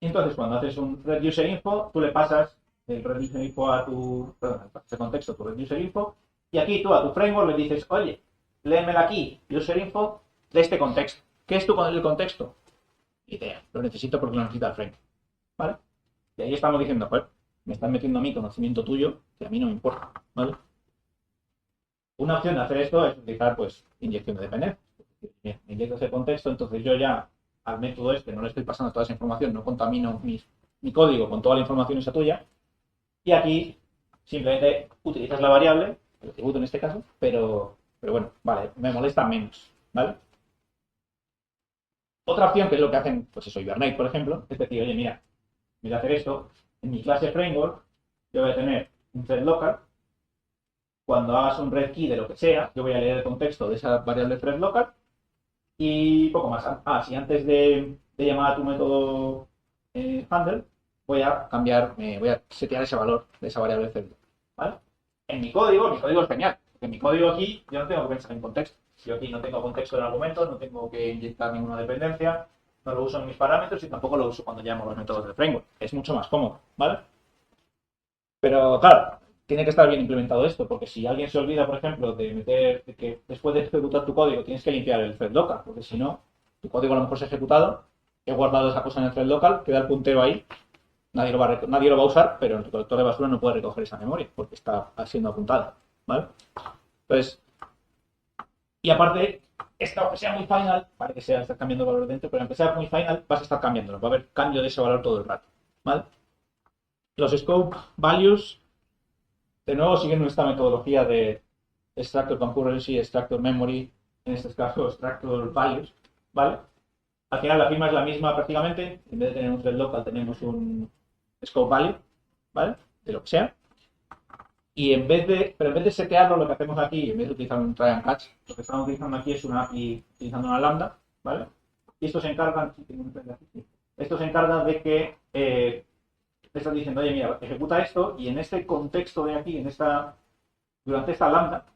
Y entonces, cuando haces un reducerinfo, tú le pasas el reducerinfo a tu, perdón, ese contexto a tu reducerinfo, y aquí tú a tu framework le dices, oye, léemela aquí, userinfo, de este contexto. ¿Qué es el contexto? Idea, lo necesito porque lo necesita el framework, ¿vale? Y ahí estamos diciendo, pues, me están metiendo a mí conocimiento tuyo, que a mí no me importa, ¿vale? Una opción de hacer esto es utilizar, pues, inyección de dependencia. Bien, me inyecto ese contexto, entonces yo ya al método este no le estoy pasando toda esa información, no contamino mi código con toda la información esa tuya, y aquí simplemente utilizas la variable, el atributo en este caso, pero bueno, vale, me molesta menos, ¿vale? Otra opción, que es lo que hacen, pues eso, Hibernate, por ejemplo, es decir, oye, mira, en vez de hacer esto, en mi clase framework yo voy a tener un thread local. Cuando hagas un read key de lo que sea, yo voy a leer el contexto de esa variable thread local y poco más. Si antes de llamar a tu método handle, voy a setear ese valor de esa variable thread local, ¿vale? En mi código es genial, porque en mi código aquí yo no tengo que pensar en contexto. Yo aquí no tengo contexto en argumentos, no tengo que inyectar ninguna dependencia, no lo uso en mis parámetros y tampoco lo uso cuando llamo los métodos del framework. Es mucho más cómodo, ¿vale? Pero claro, tiene que estar bien implementado esto, porque si alguien se olvida, por ejemplo, de que después de ejecutar tu código tienes que limpiar el thread local, porque si no, tu código a lo mejor se ha ejecutado, he guardado esa cosa en el thread local, queda el puntero ahí, nadie lo va a usar, pero el recolector de basura no puede recoger esa memoria, porque está siendo apuntada, ¿vale? Entonces, y aparte, aunque sea muy final, para que sea estar cambiando valor dentro, pero aunque sea muy final, vas a estar cambiándolo, va a haber cambio de ese valor todo el rato, ¿vale? Los scope values, de nuevo, siguen esta metodología de extractor concurrency, extractor memory, en este caso extractor values, ¿vale? Al final la firma es la misma prácticamente, en vez de tener un thread local tenemos un scope value, ¿vale? De lo que sea. Y en vez de setearlo, lo que hacemos aquí, en vez de utilizar un try and catch, lo que estamos utilizando aquí es una API utilizando una lambda, ¿vale? Y esto se encarga, de que te están diciendo, oye, mira, ejecuta esto y en este contexto de aquí, durante esta lambda,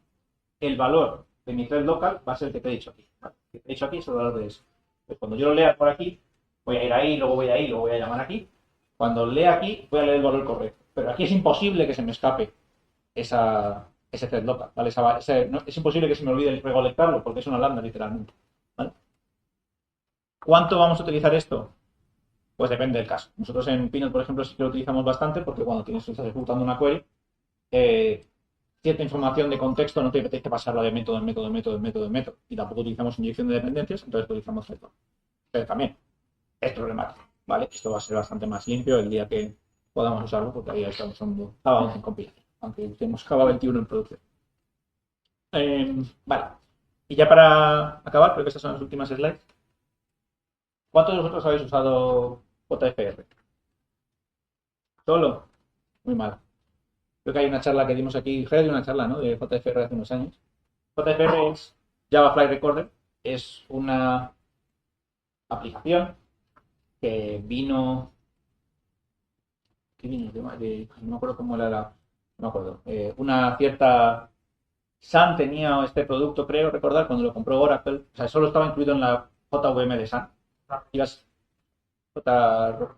el valor de mi thread local va a ser el que te he dicho aquí, ¿vale? El que te he dicho aquí es el valor de eso. Pues cuando yo lo lea por aquí, voy a ir ahí, luego voy ahí, luego voy a llamar aquí. Cuando lea aquí, voy a leer el valor correcto. Pero aquí es imposible que se me escape ese thread local, ¿vale? Es imposible que se me olvide recolectarlo porque es una lambda literalmente, ¿vale? ¿Cuánto vamos a utilizar esto? Pues depende del caso. Nosotros en Pinot, por ejemplo, sí que lo utilizamos bastante porque cuando estás ejecutando una query, cierta información de contexto no te apetece pasarla de método en método en método en método en método. Y tampoco utilizamos inyección de dependencias, entonces utilizamos thread. Pero también es problemático, ¿vale? Esto va a ser bastante más limpio el día que podamos usarlo porque ahí estamos usando Java 11 en compilación, aunque tenemos Java 21 en producción. Vale. Y ya para acabar, creo que estas son las últimas slides. ¿Cuántos de vosotros habéis usado JFR? ¿Solo? Muy mal. Creo que hay una charla que dimos aquí, Ger, una charla, ¿no? De JFR hace unos años. JFR es Java Flight Recorder. Es una aplicación que vino... ¿Qué vino? No me acuerdo cómo era la... No me acuerdo. Una cierta... Sun tenía este producto, creo recordar, cuando lo compró Oracle. O sea, solo estaba incluido en la JVM de Sun. Ibas...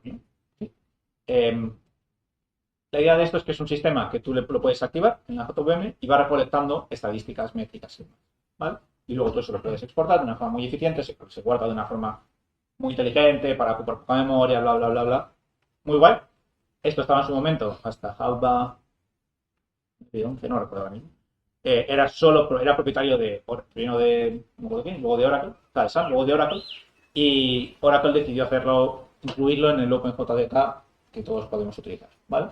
Sí. La idea de esto es que es un sistema que tú lo puedes activar en la JVM y va recolectando estadísticas métricas, ¿vale? Y luego tú eso lo puedes exportar de una forma muy eficiente, se guarda de una forma muy inteligente para ocupar poca memoria, bla, bla, bla, bla. Muy guay. Esto estaba en su momento hasta Java 11, no recuerdo ahora mismo. Era propietario de, primero de, no recuerdo quién, luego de Oracle, luego de Oracle, y Oracle decidió incluirlo en el OpenJDK que todos podemos utilizar, ¿vale?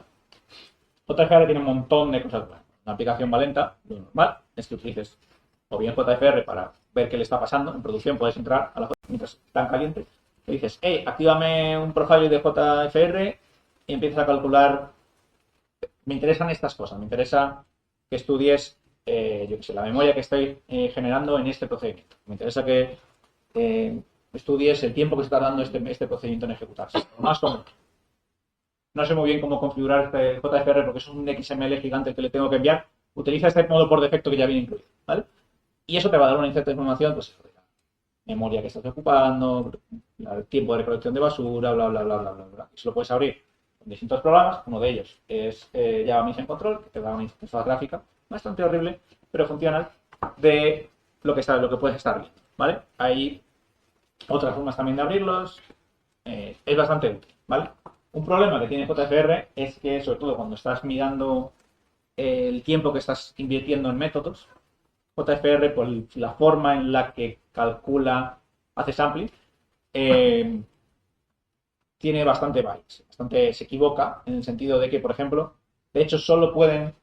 JFR tiene un montón de cosas buenas. Una aplicación va lenta, lo normal es que utilices o bien JFR para ver qué le está pasando. En producción puedes entrar a la mientras está en caliente, le dices, hey, actívame un profile de JFR y empiezas a calcular. Me interesan estas cosas, me interesa que estudies, yo qué sé, la memoria que estoy generando en este procedimiento. Me interesa que estudies el tiempo que está dando este procedimiento en ejecutarse. Más o menos. No sé muy bien cómo configurar este JFR porque es un XML gigante que le tengo que enviar. Utiliza este modo por defecto que ya viene incluido, ¿vale? Y eso te va a dar una cierta información, pues, de la memoria que estás ocupando, el tiempo de recolección de basura, bla, bla, bla, bla, bla, bla. Eso lo puedes abrir con distintos programas. Uno de ellos es Java Mission Control, que te da una interfaz gráfica bastante horrible, pero funcional, de lo que puedes estar viendo, ¿vale? Hay otras formas también de abrirlos. Es bastante útil, ¿vale? Un problema que tiene JFR es que, sobre todo cuando estás mirando el tiempo que estás invirtiendo en métodos, JFR, por la forma en la que calcula, hace sampling, tiene bastante bias, se equivoca en el sentido de que, por ejemplo, de hecho solo pueden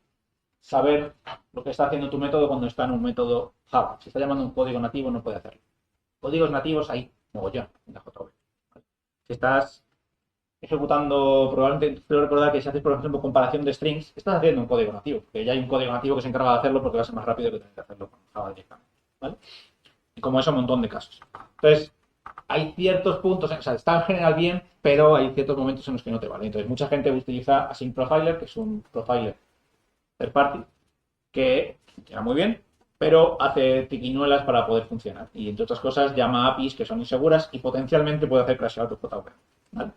saber lo que está haciendo tu método cuando está en un método Java. Si está llamando un código nativo no puede hacerlo. Códigos nativos hay mogollón en la JVM. Si estás ejecutando, probablemente quiero recordar que si haces, por ejemplo, comparación de strings, estás haciendo un código nativo, que ya hay un código nativo que se encarga de hacerlo porque va a ser más rápido que tener que hacerlo con Java directamente, ¿vale? Y como eso, un montón de casos. Entonces, hay ciertos puntos, o sea, está en general bien, pero hay ciertos momentos en los que no te vale. Entonces, mucha gente utiliza Async Profiler, que es un profiler third party, que funciona muy bien, pero hace tiquiñuelas para poder funcionar. Y entre otras cosas, llama APIs que son inseguras y potencialmente puede hacer crashear tu JVM, ¿vale?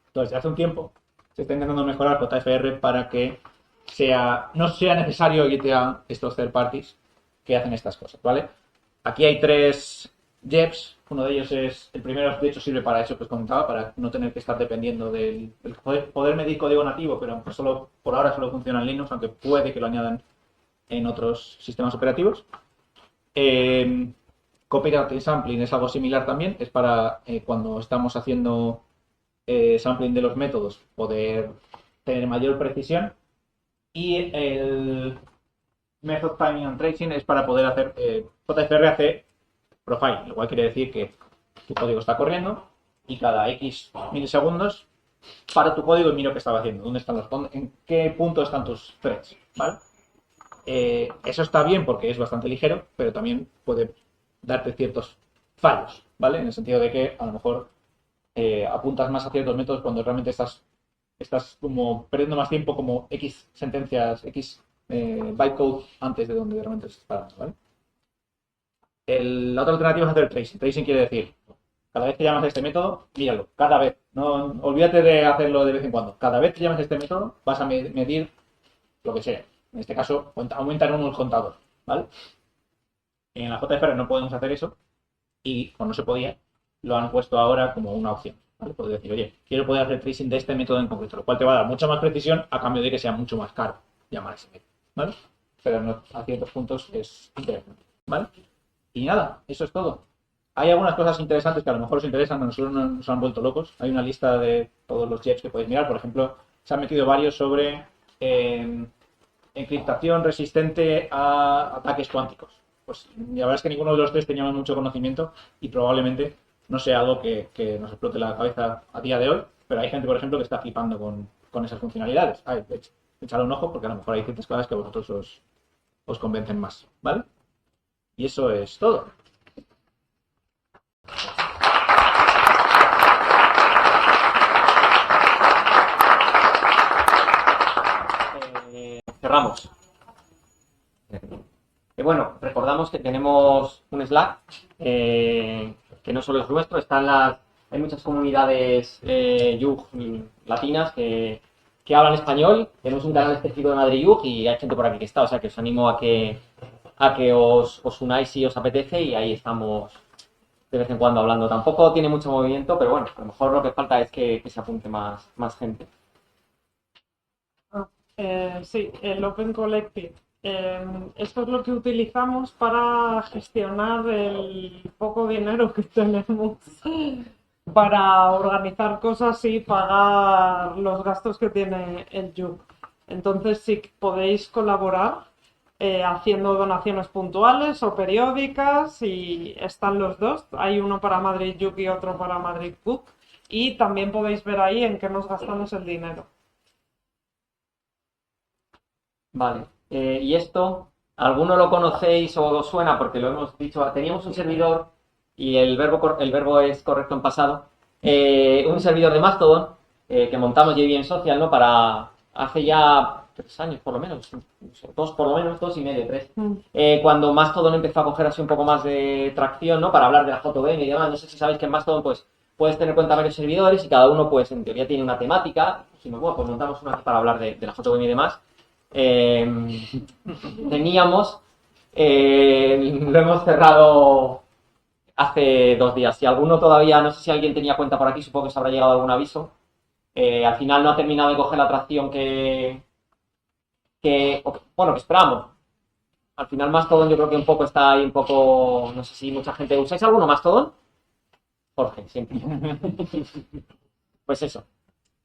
Entonces, hace un tiempo se está intentando mejorar JFR para que no sea necesario irte a estos third parties que hacen estas cosas, ¿vale? Aquí hay 3 JEPs. Uno de ellos el primero, de hecho, sirve para eso que os comentaba, para no tener que estar dependiendo del poder medir código nativo, pero por ahora solo funciona en Linux, aunque puede que lo añadan en otros sistemas operativos. Copycat Sampling es algo similar también, es para cuando estamos haciendo sampling de los métodos, poder tener mayor precisión. Y el Method Timing and Tracing es para poder hacer, JFR hace profile, lo cual quiere decir que tu código está corriendo y cada X milisegundos para tu código y miro qué estaba haciendo, en qué punto están tus threads, ¿vale? Eso está bien porque es bastante ligero, pero también puede darte ciertos fallos, ¿vale? En el sentido de que a lo mejor apuntas más a ciertos métodos cuando realmente estás como perdiendo más tiempo como X sentencias, X bytecode antes de donde realmente estás parando, ¿vale? La otra alternativa es hacer tracing. Tracing quiere decir, cada vez que llamas a este método, míralo, cada vez. No, olvídate de hacerlo de vez en cuando. Cada vez que llamas a este método, vas a medir lo que sea. En este caso, aumenta en 1 el contador, ¿vale? En la JFR no podemos hacer eso, o no se podía, lo han puesto ahora como una opción. ¿Vale? Puedes decir, oye, quiero poder hacer tracing de este método en concreto, lo cual te va a dar mucha más precisión a cambio de que sea mucho más caro llamar a ese método. ¿Vale? Pero no, a ciertos puntos es interesante. ¿Vale? Y nada, eso es todo. Hay algunas cosas interesantes que a lo mejor os interesan, a nosotros nos han vuelto locos. Hay una lista de todos los jets que podéis mirar. Por ejemplo, se han metido varios sobre encriptación resistente a ataques cuánticos. Pues la verdad es que ninguno de los tres teníamos mucho conocimiento y probablemente no sea algo que nos explote la cabeza a día de hoy, pero hay gente, por ejemplo, que está flipando con esas funcionalidades. De hecho, echadle un ojo porque a lo mejor hay ciertas cosas que a vosotros os convencen más, ¿vale? Y eso es todo. Cerramos. Bueno, recordamos que tenemos un Slack que no solo es nuestro, hay muchas comunidades Yug latinas que hablan español. Tenemos un canal específico de Madrid Yug y hay gente por aquí que está, o sea que os animo a que os unáis si os apetece y ahí estamos de vez en cuando hablando. Tampoco tiene mucho movimiento, pero bueno, a lo mejor lo que falta es que se apunte más gente. Sí, el Open Collective. Esto es lo que utilizamos para gestionar el poco dinero que tenemos para organizar cosas y pagar los gastos que tiene el Yug. Entonces sí podéis colaborar haciendo donaciones puntuales o periódicas y están los dos. Hay uno para Madrid Yug y otro para Madrid Book y también podéis ver ahí en qué nos gastamos el dinero. Vale, y esto, ¿alguno lo conocéis o os suena? Porque lo hemos dicho, teníamos un servidor, y el verbo es correcto en pasado, un servidor de Mastodon que montamos JVM Social, ¿no? Para hace ya 3 años por lo menos, 2 y medio, 3. Cuando Mastodon empezó a coger así un poco más de tracción, ¿no? Para hablar de la JVM y demás. No sé si sabéis que en Mastodon pues puedes tener cuenta de varios servidores y cada uno pues en teoría tiene una temática. Bueno, pues montamos uno aquí para hablar de la JVM y demás. Teníamos, lo hemos cerrado hace 2 días. Si alguno todavía, no sé si alguien tenía cuenta por aquí, supongo que os habrá llegado algún aviso. Al final no ha terminado de coger la tracción que esperábamos. Al final Mastodon yo creo que un poco está ahí, no sé si mucha gente... ¿Usáis alguno Mastodon? Jorge, siempre. Pues eso.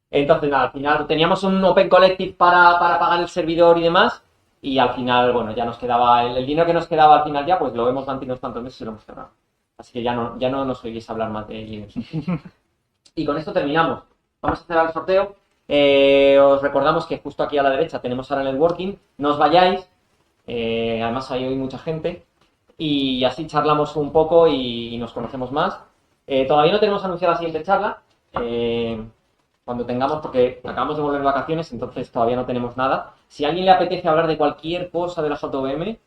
Entonces, nada, al final teníamos un Open Collective para pagar el servidor y demás, y al final, bueno, ya nos quedaba, el dinero que nos quedaba al final ya, pues lo hemos mantenido tantos meses y lo hemos cerrado. Así que ya no nos oís hablar más de Linux. Y con esto terminamos. Vamos a hacer el sorteo. Os recordamos que justo aquí a la derecha tenemos ahora el networking. No os vayáis, además hay hoy mucha gente, y así charlamos un poco y nos conocemos más. Todavía no tenemos anunciada la siguiente charla. Cuando tengamos, porque acabamos de volver de vacaciones, entonces todavía no tenemos nada. Si a alguien le apetece hablar de cualquier cosa de la JVM,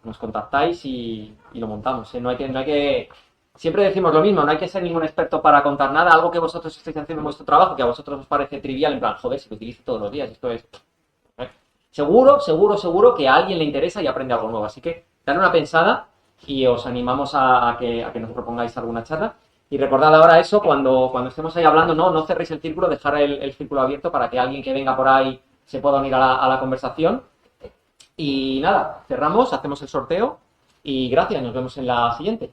nos contactáis y lo montamos. No hay que... Siempre decimos lo mismo, no hay que ser ningún experto para contar nada, algo que vosotros estáis haciendo en vuestro trabajo, que a vosotros os parece trivial, en plan, joder, si lo utilizo todos los días, esto es... Seguro que a alguien le interesa y aprende algo nuevo. Así que, dale una pensada y os animamos a que nos propongáis alguna charla. Y recordad ahora eso, cuando estemos ahí hablando, no cerréis el círculo, dejar el círculo abierto para que alguien que venga por ahí se pueda unir a la conversación. Y nada, cerramos, hacemos el sorteo y gracias, nos vemos en la siguiente.